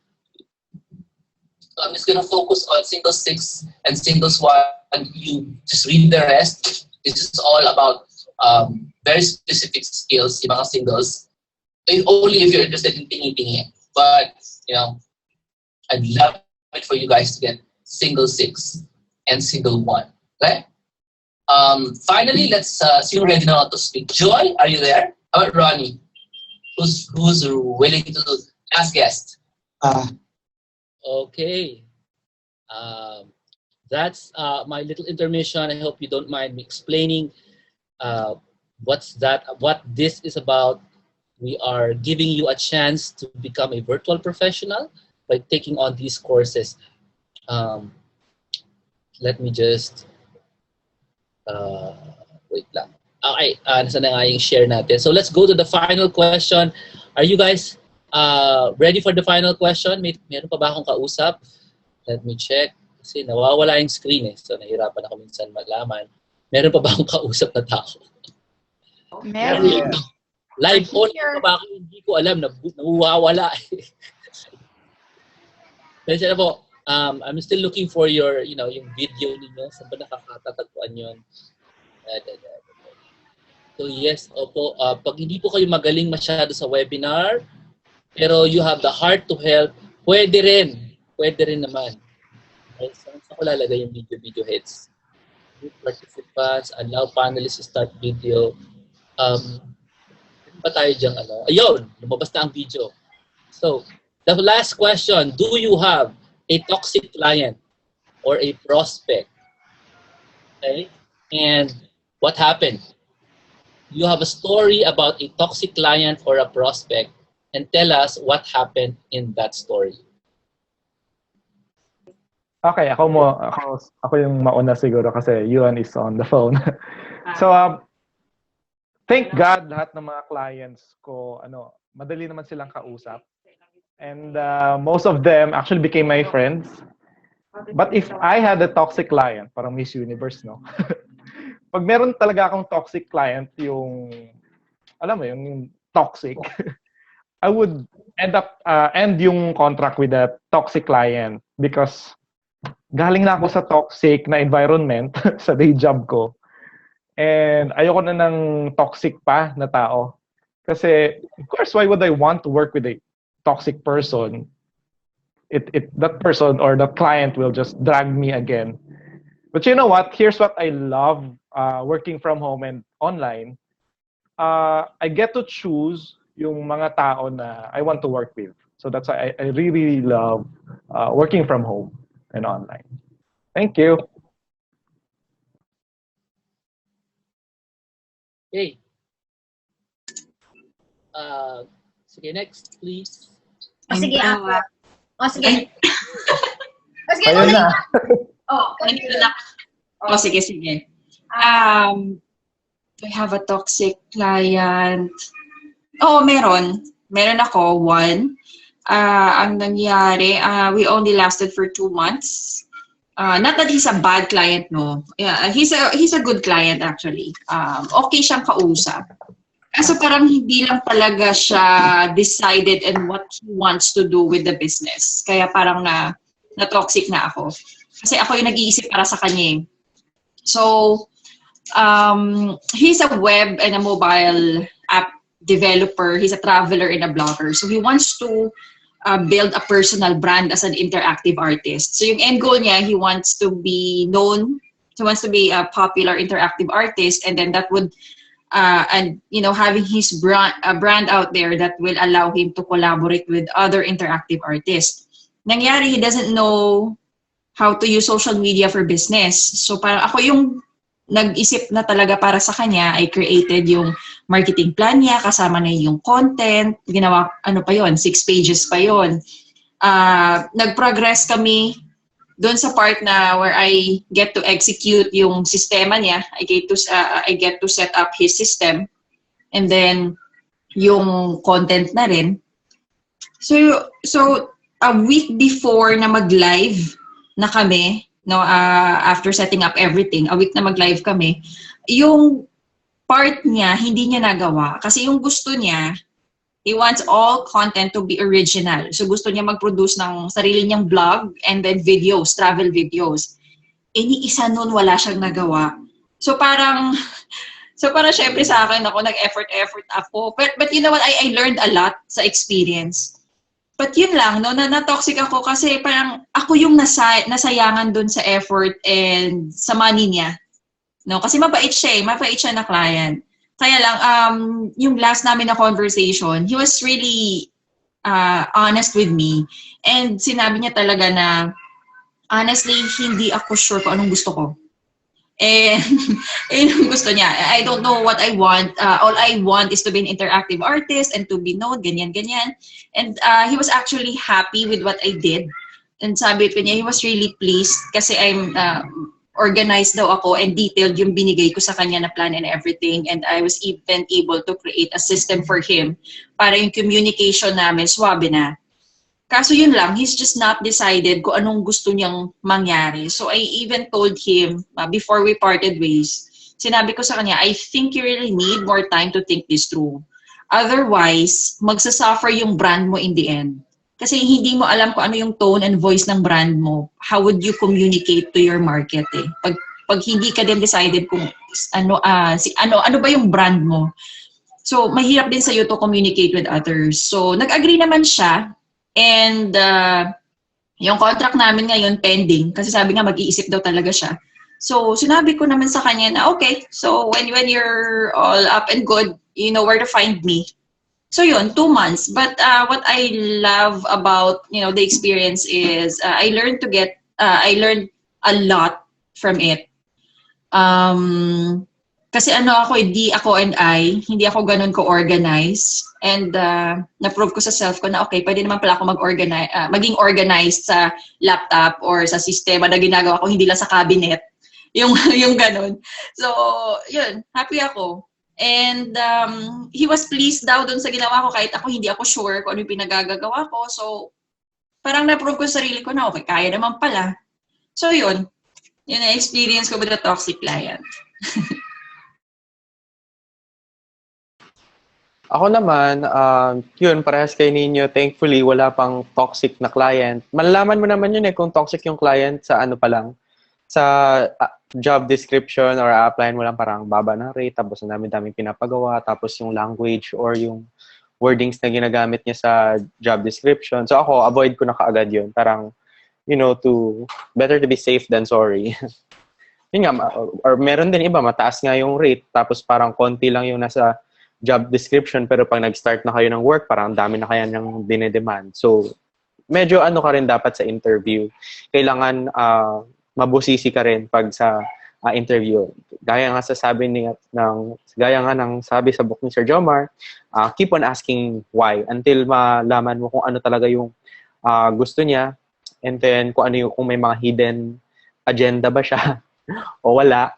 S1: So I'm just gonna focus on singles 6 and singles 1, and you just read the rest. This is all about very specific skills, yung mga singles. Only if you're interested in tingi-tingi. But, you know, I'd love it for you guys to get single 6 and single 1. Okay? Finally, let's see who's ready now to speak. Joy, are you there? How about Ronnie? Who's willing to ask guest? Okay. That's my little intermission. I hope you don't mind me explaining what this is about. We are giving you a chance to become a virtual professional by taking on these courses. Let me just wait lang. Okay, nasa na nga yung share natin. So let's go to the final question. Are you guys ready for the final question? Meron pa ba akong kausap? Let me check. Kasi nawawala yung screen eh. So nahirapan ako minsan malaman. Meron pa ba akong kausap na tao?
S3: Meron.
S1: Live on pa ba ako? Hindi ko alam. Nawawala eh. Kasi na po, I'm still looking for your, yung video ninyo. Saan ba nakakatatagpuan yun? So yes, opo. Pag hindi po kayo magaling masyado sa webinar, pero you have the heart to help, pwede rin. Pwede rin naman. Okay, saan ko lalagay yung video heads? Participants, allow panelists to start video. Pa tayo dyan, ayun, lumabas na ang video. So, the last question, do you have a toxic client or a prospect? Okay? And what happened? You have a story about a toxic client or a prospect and tell us what happened in that story.
S5: Okay, ako yung mauna siguro kasi Yuan is on the phone. So, thank God lahat ng mga clients ko, madali naman silang kausap. And most of them actually became my friends. But if I had a toxic client, parang Miss Universe, no? Pag meron talaga akong toxic client, yung, alam mo, yung toxic, I would end yung contract with a toxic client because galing na ako sa toxic na environment sa day job ko. And ayoko na ng toxic pa na tao. Kasi, of course, why would I want to work with a toxic person? That person or that client will just drag me again. But you know what? Here's what I love working from home and online. I get to choose yung mga tao na I want to work with. So that's why I really love working from home and online. Thank you.
S1: Okay. Sige, next, please.
S2: Sige, ako. Sige. Sige,
S5: Ayun na.
S4: Sige. Do I have a toxic client? Meron. Meron ako, one. Ang nangyari, we only lasted for 2 months. Not that he's a bad client, no. Yeah, he's a good client actually. Okay siyang kausap. Kaso parang hindi lang talaga siya decided in what he wants to do with the business. Kaya parang na-toxic na ako. Kasi ako yung nag-iisip para sa kanya. So, he's a web and a mobile app developer. He's a traveler and a blogger. So he wants to build a personal brand as an interactive artist. So yung end goal niya, he wants to be known. He wants to be a popular interactive artist, and then that would having his brand out there that will allow him to collaborate with other interactive artists. Nangyari, he doesn't know how to use social media for business. So parang ako yung nag-isip na talaga para sa kanya. I created yung marketing plan niya, kasama na yung content. Ginawa, 6 pages pa yon. Nag-progress kami doon sa part na where I get to execute yung sistema niya. I get to set up his system. And then, yung content na rin. So a week before na mag-live na kami, after setting up everything, a week na mag-live kami, yung part niya, hindi niya nagawa. Kasi yung gusto niya, he wants all content to be original. So gusto niya mag-produce ng sarili niyang blog and then videos, travel videos. Ni isa nun wala siyang nagawa. So parang syempre sa akin ako, nag-effort ako. But you know what, I learned a lot sa experience. But yun lang, na-toxic ako kasi parang ako yung nasayangan dun sa effort and sa money niya. Kasi mabait siya na client. Kaya lang, yung last namin na conversation, he was really honest with me. And sinabi niya talaga na, honestly, hindi ako sure kung anong gusto ko. And yung gusto niya, I don't know what I want. All I want is to be an interactive artist and to be known, ganyan. And he was actually happy with what I did. And sabi ko niya, he was really pleased kasi I'm organized daw ako and detailed yung binigay ko sa kanya na plan and everything. And I was even able to create a system for him para yung communication namin swabe na. Kaso yun lang, he's just not decided kung anong gusto niyang mangyari. So I even told him before we parted ways, sinabi ko sa kanya, I think you really need more time to think this through. Otherwise, magsasuffer yung brand mo in the end. Kasi hindi mo alam kung ano yung tone and voice ng brand mo. How would you communicate to your market eh? Pag hindi ka din decided kung ano ba yung brand mo. So, mahirap din sa'yo to communicate with others. So, nag-agree naman siya. And yung contract namin ngayon pending. Kasi sabi nga mag-iisip daw talaga siya. So, sinabi ko naman sa kanya na, okay, so when you're all up and good, you know where to find me. So yun, 2 months. But what I love about the experience is I learned a lot from it. Kasi hindi ako ganun ko-organize. And na-prove ko sa self ko na okay, pwede naman pala ako maging organized sa laptop or sa sistema na ginagawa ko, hindi lang sa cabinet. Yung ganun. So, yun, happy ako. And he was pleased daw dun sa ginawa ko kahit ako hindi ako sure kung ano yung pinagagagawa ko. So, parang na-prove ko sa sarili ko na okay, kaya naman pala. So, yun ang experience ko with a toxic client.
S6: Ako naman, yun, parehas kay ninyo. Thankfully, wala pang toxic na client. Malalaman mo naman yun kung toxic yung client sa ano pa lang, sa job description or a-applyan mo lang parang baba ng rate, tapos ang dami-daming pinapagawa, tapos yung language or yung wordings na ginagamit niya sa job description. So ako, avoid ko na kaagad yun. Parang, better to be safe than sorry. Yun nga, or meron din iba, mataas nga yung rate, tapos parang konti lang yung nasa job description, pero pag nag-start na kayo ng work, parang dami na kaya ng dinedemand. So, medyo ano ka rin dapat sa interview. Kailangan mabusisi ka rin pag sa interview. Gaya nga ng sabi sa book ni Sir Jomar, keep on asking why until malaman mo kung ano talaga yung gusto niya, and then kung may mga hidden agenda ba siya o wala,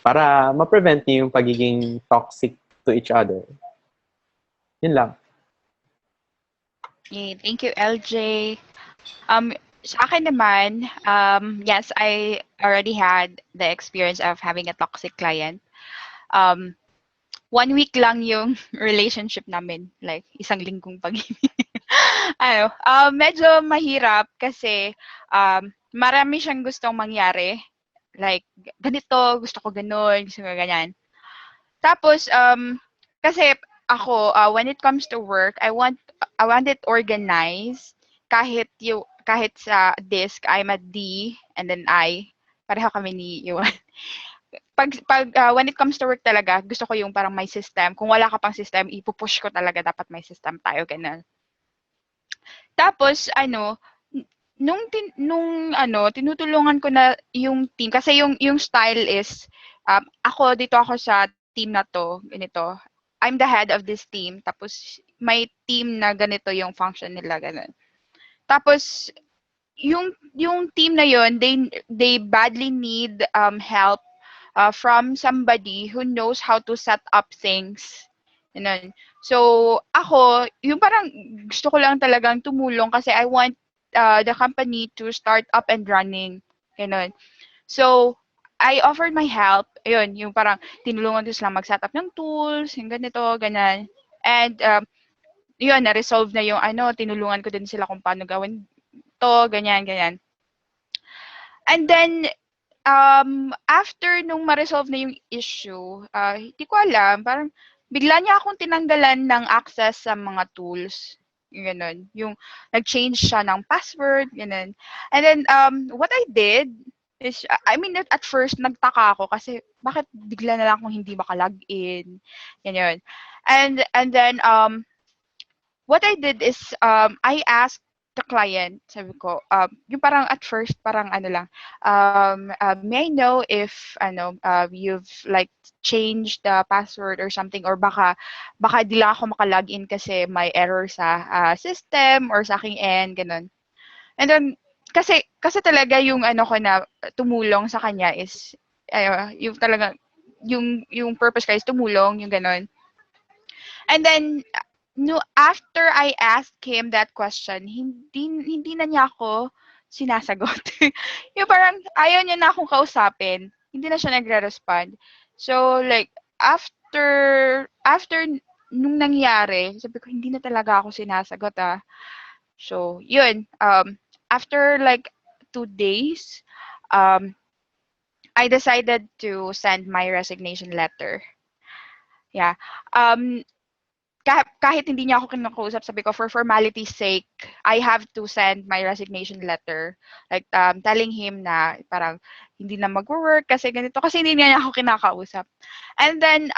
S6: para ma-prevent niyo yung pagiging toxic to each other. Yun lang.
S3: Okay, thank you, LJ. Sa akin naman, yes, I already had the experience of having a toxic client. 1 week lang yung relationship namin, like isang linggong pag-ibig. Medyo mahirap kasi marami siyang gustong mangyari. Like, ganito, gusto ko ganun, gusto ko ganyan. Tapos, kasi ako, when it comes to work, I want it organized. Kahit sa disk, I'm a D, and then pareho kami ni Yuan. When it comes to work talaga, gusto ko yung parang may system. Kung wala ka pang system, ipupush ko talaga, dapat may system tayo, ganun. Tapos, tinutulungan ko na yung team kasi yung style is dito ako sa team na to, ganito. I'm the head of this team, tapos may team na ganito yung function nila, ganun. Tapos yung team na yon, they badly need help from somebody who knows how to set up things. Ganun. So, ako, yung parang gusto ko lang talagang tumulong kasi I want the company to start up and running. Ganun. So, I offered my help. Ayun, yung parang tinulungan ko sila mag-set up ng tools, yung ganito, ganyan. And, yun, na-resolve na yung tinulungan ko din sila kung paano gawin to, ganyan, ganyan. And then, after nung ma-resolve na yung issue, hindi ko alam, parang bigla niya akong tinanggalan ng access sa mga tools. Ganun. Yung nag-change siya ng password, ganun. And then, what I did is, at first, nagtaka ako kasi bakit bigla na lang akong hindi maka-login. Ganyan. And then, what I did is, I asked the client, sabi ko, yung parang at first, parang may I know if, you've like changed the password or something, or baka di lang ako maka-login kasi may error sa system or sa aking end, ganun. And then, kasi talaga yung ko na tumulong sa kanya is, yung talaga, yung purpose ka is tumulong, yung ganun. And then, after I asked him that question, hindi na niya ako sinasagot. Yung parang ayaw niya na akong kausapin. Hindi na siya nagre-respond. So, like, after nung nangyari, sabi ko, hindi na talaga ako sinasagot, So, yun. After, like, 2 days, I decided to send my resignation letter. Yeah. Kahit hindi niya ako kinakausap, sabi ko, for formality's sake, I have to send my resignation letter. Like, telling him na parang hindi na mag-work kasi ganito. Kasi hindi niya ako kinakausap. And then,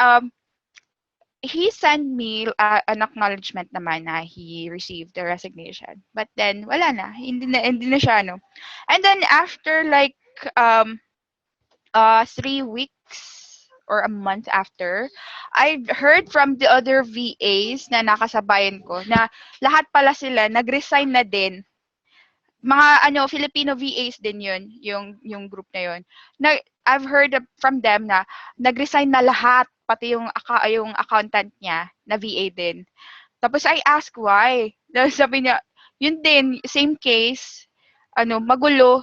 S3: he sent me an acknowledgement naman na he received the resignation. But then, wala na. Hindi na siya, And then, after like 3 weeks, or a month after, I heard from the other VAs na nakasabayan ko na lahat pala sila nag-resign na din. Mga Filipino VAs din yun, yung group na yun. I've heard from them na nag-resign na lahat, pati yung accountant niya na VA din. Tapos I ask why. Sabi niya, yun din, same case, magulo,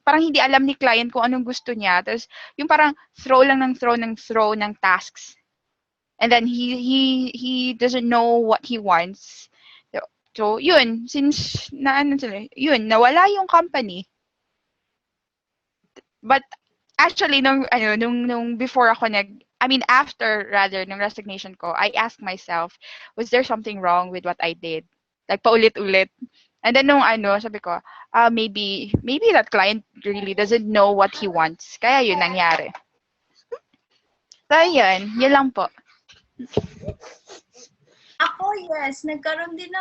S3: parang hindi alam ni client kung anong gusto niya. Tapos, yung parang throw ng tasks. And then he doesn't know what he wants. So yun, since nawala yung company. But actually nung before ako after rather nung resignation ko, I asked myself, was there something wrong with what I did? Like paulit-ulit. And then sabi ko, maybe that client really doesn't know what he wants. Kaya yun nangyari. So yun lang po.
S2: Ako, yes, nagkaroon din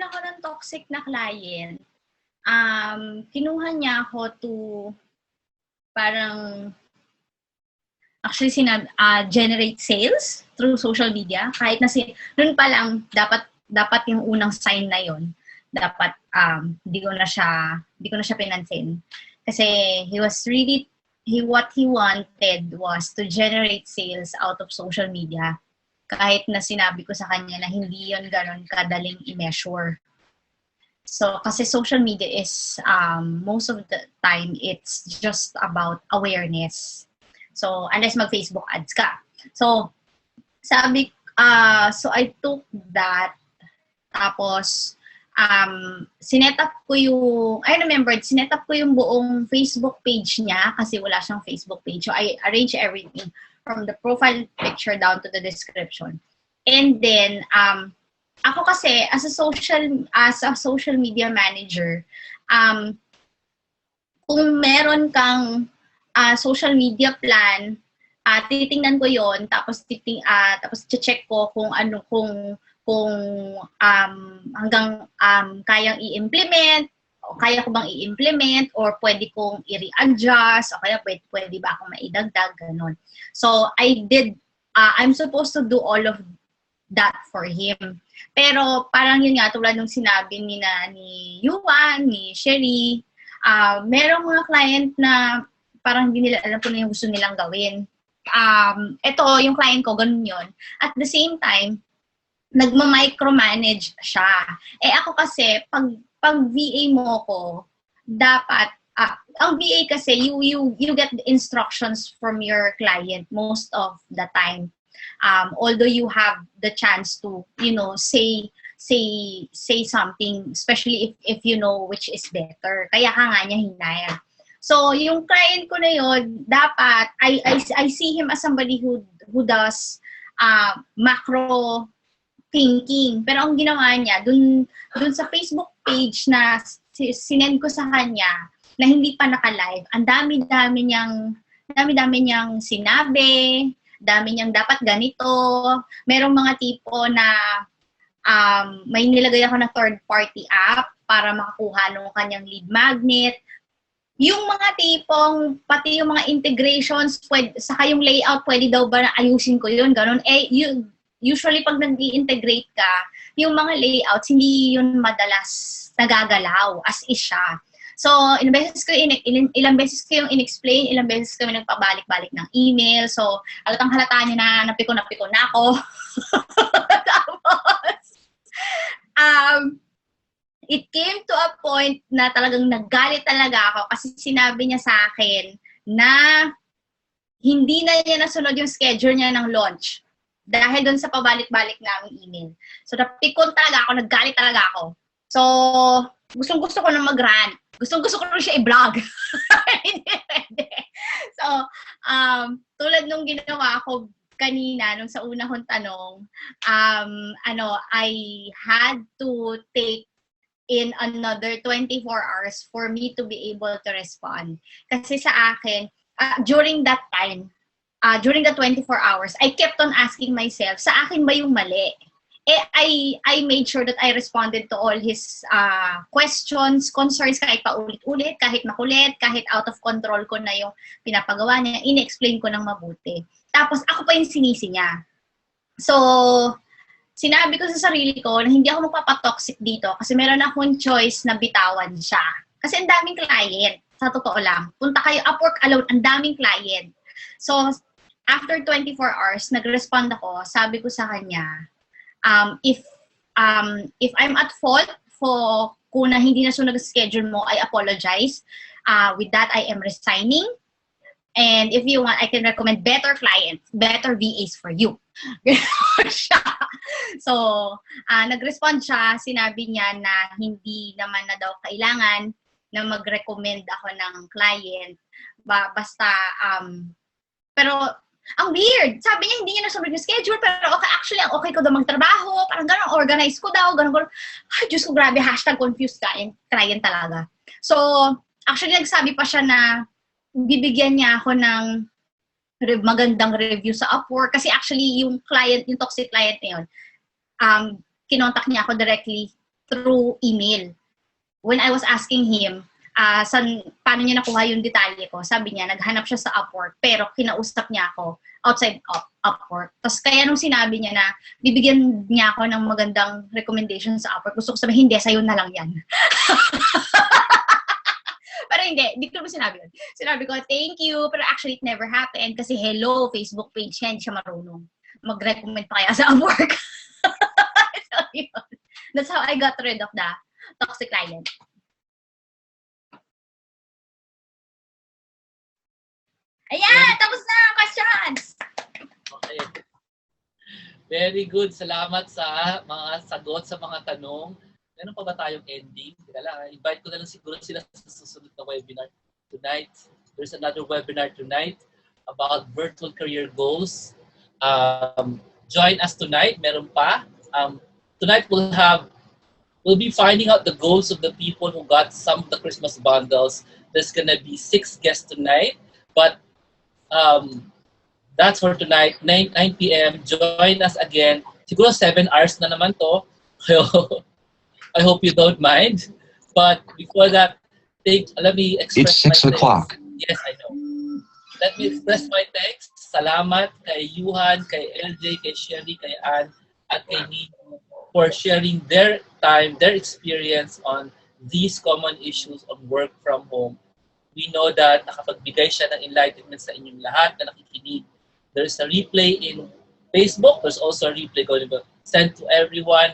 S2: ako ng toxic na client. Kinuha niya ako to parang actually generate sales through social media. Kahit na noon pa lang dapat yung unang sign na yon. Dapat hindi ko na siya pinansin. Kasi what he wanted was to generate sales out of social media. Kahit na sinabi ko sa kanya na hindi yon ganon kadaling i-measure. So, kasi social media is, most of the time, it's just about awareness. So, unless mag-Facebook ads ka. So, so I took that. Tapos, sinet up ko yung buong Facebook page niya kasi wala siyang Facebook page. So, I arranged everything from the profile picture down to the description. And then, ako kasi as a social media manager, kung meron kang social media plan, titingnan ko 'yon tapos check ko kung hanggang kayang i-implement o kaya ko bang i-implement or pwede kong i-readjust o kaya pwede ba akong maidagdag ganun. So I'm supposed to do all of that for him. Pero parang yun nga, tulad nung sinabi ni Yuan, ni Sherry, merong mga client na parang hindi nila alam kung ano yung gusto nilang gawin. Ito, yung client ko, ganun yun. At the same time, nagma-micromanage siya. Ako kasi, pag VA mo ko, dapat, ang VA kasi, you get the instructions from your client most of the time. Although you have the chance to, say something, especially if you know which is better. Kaya ka nga niya hinaya. So, yung client ko na yun, dapat, I see him as somebody who does macro thinking. Pero ang ginawa niya, dun sa Facebook page na sinend ko sa kanya, na hindi pa naka-live, ang dami-dami niyang sinabi, dami niyang dapat ganito. Merong mga tipo na may nilagay ako na third-party app para makakuha ng kanyang lead magnet. Yung mga tipong, pati yung mga integrations, saka yung layout, pwede daw ba na ayusin ko yun? Ganon. Usually pag nag-i-integrate ka, yung mga layouts, hindi yun madalas nagagalaw as is siya. So, ilang beses ko yung in-explain, ilang beses kami nagpabalik-balik ng email. So, halata niya na napiko na ako. Tapos, it came to a point na talagang naggalit talaga ako kasi sinabi niya sa akin na hindi na niya nasunod yung schedule niya ng launch dahil doon sa pabalik-balik naming email. So, napikon talaga ako, naggalit talaga ako. So, gustong-gusto ko na mag-rant. Gustong-gusto ko rin siya i-vlog. So, tulad nung ginawa ko kanina, nung sa una kong tanong, I had to take in another 24 hours for me to be able to respond. Kasi sa akin, during that time, during the 24 hours, I kept on asking myself, sa akin ba yung mali? I made sure that I responded to all his questions, concerns, kahit paulit-ulit, kahit makulit, kahit out of control ko na yung pinapagawa niya, in-explain ko ng mabuti. Tapos ako pa yung sinisi niya. So, sinabi ko sa sarili ko na hindi ako magpapatoxic dito kasi meron akong choice na bitawan siya. Kasi ang daming client, sa totoo lang. Punta kayo, Upwork alone, ang daming client. So, after 24 hours, nag-respond ako, sabi ko sa kanya, if I'm at fault for kung na hindi na sunod ang schedule mo, I apologize. With that, I am resigning. And if you want, I can recommend better clients, better VAs for you. Siya. So, nag-respond siya, sinabi niya na hindi naman na daw kailangan na mag-recommend ako ng client. Basta, pero, ang weird. Sabi niya, hindi niya nasunod yung schedule, pero okay, actually, ang okay ko daw magtrabaho, parang gano'n, organize ko daw, gano'n. Ay, Diyos ko, grabe, #confused client talaga. So, actually, nagsabi pa siya na bibigyan niya ako ng magandang review sa Upwork. Kasi actually, yung toxic client na yun, kinontak niya ako directly through email. When I was asking him, paano niya nakuha yung detalye ko, sabi niya, naghanap siya sa Upwork, pero kinausap niya ako outside Upwork. Tapos kaya nung sinabi niya na bibigyan niya ako ng magandang recommendation sa Upwork, gusto ko sabihin, hindi, sa'yo na lang yan. Pero hindi ko naman sinabi yun. Sinabi ko, thank you, pero actually it never happened kasi hello, Facebook page niya, hindi siya marunong. Mag-recommend pa kaya sa Upwork. So, yun. That's how I got rid of the toxic client. Ayan, tapos na ang questions.
S1: Okay. Very good. Salamat sa mga sagot sa mga tanong. Meron pa ba tayong ending? Teka lang, invite ko na lang siguro sila sa susunod na webinar tonight. There's another webinar tonight about virtual career goals. Join us tonight. Meron pa. Tonight we'll be finding out the goals of the people who got some of the Christmas bundles. There's gonna be 6 guests tonight, but that's for tonight, 9 p.m. Join us again. Siguro 7 hours na naman to. I hope you don't mind. But before that, let me express
S7: it's 6
S1: my
S7: o'clock.
S1: thanks. Yes, I know. Let me express my thanks. Salamat kay Yuhan, kay LJ, kay Sherry, kay Ann, at kay Nino for sharing their time, their experience on these common issues of work from home. We know that nakapagbigay siya ng enlightenment sa inyong lahat na nakikinig. There's a replay in Facebook. There's also a replay going to be sent to everyone.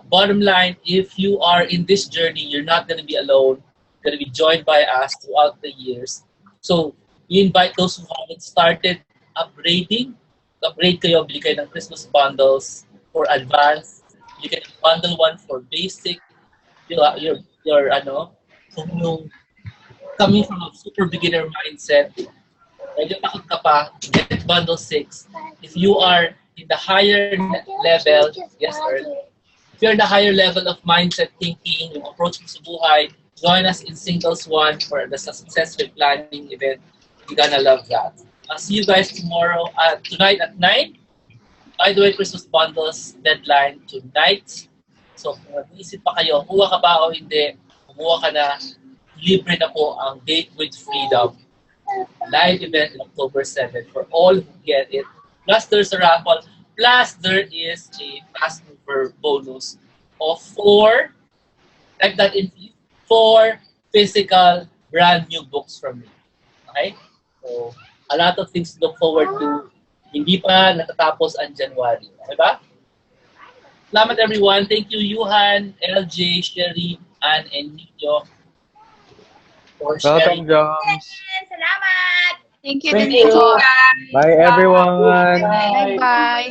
S1: Bottom line, if you are in this journey, you're not going to be alone. You're going to be joined by us throughout the years. So, we invite those who haven't started upgrading. Upgrade kayo, bili kayo ng Christmas bundles for advanced. You can bundle one for basic. You're coming from a super beginner mindset. Medyo takot ka pa, get bundle 6. If you are in the higher level, yes, Earl. If you're in the higher level of mindset thinking, yung approach mo sa buhay, join us in Singles 1 for the successful planning event. You're gonna love that. I'll see you guys tonight at 9. By the way, Christmas bundles deadline tonight. So kung nag-iisip pa kayo, kuha ka ba o hindi, kumuha ka na, libre na po ang Date with Freedom live event on October 7 for all who get it. Plus, there's a raffle. Plus, there is a fast mover bonus of 4, type that in, 4 physical brand new books from me. Okay? So, a lot of things to look forward to. Hindi pa natatapos ang January. Okay ba? Salamat everyone. Thank you, Yuhan, LJ, Sherry, Ann, and Nino for sharing.
S5: Welcome, Joms.
S2: Salamat!
S3: Thank you,
S6: Thank
S3: Denise.
S6: you. Bye, everyone.
S3: Bye-bye.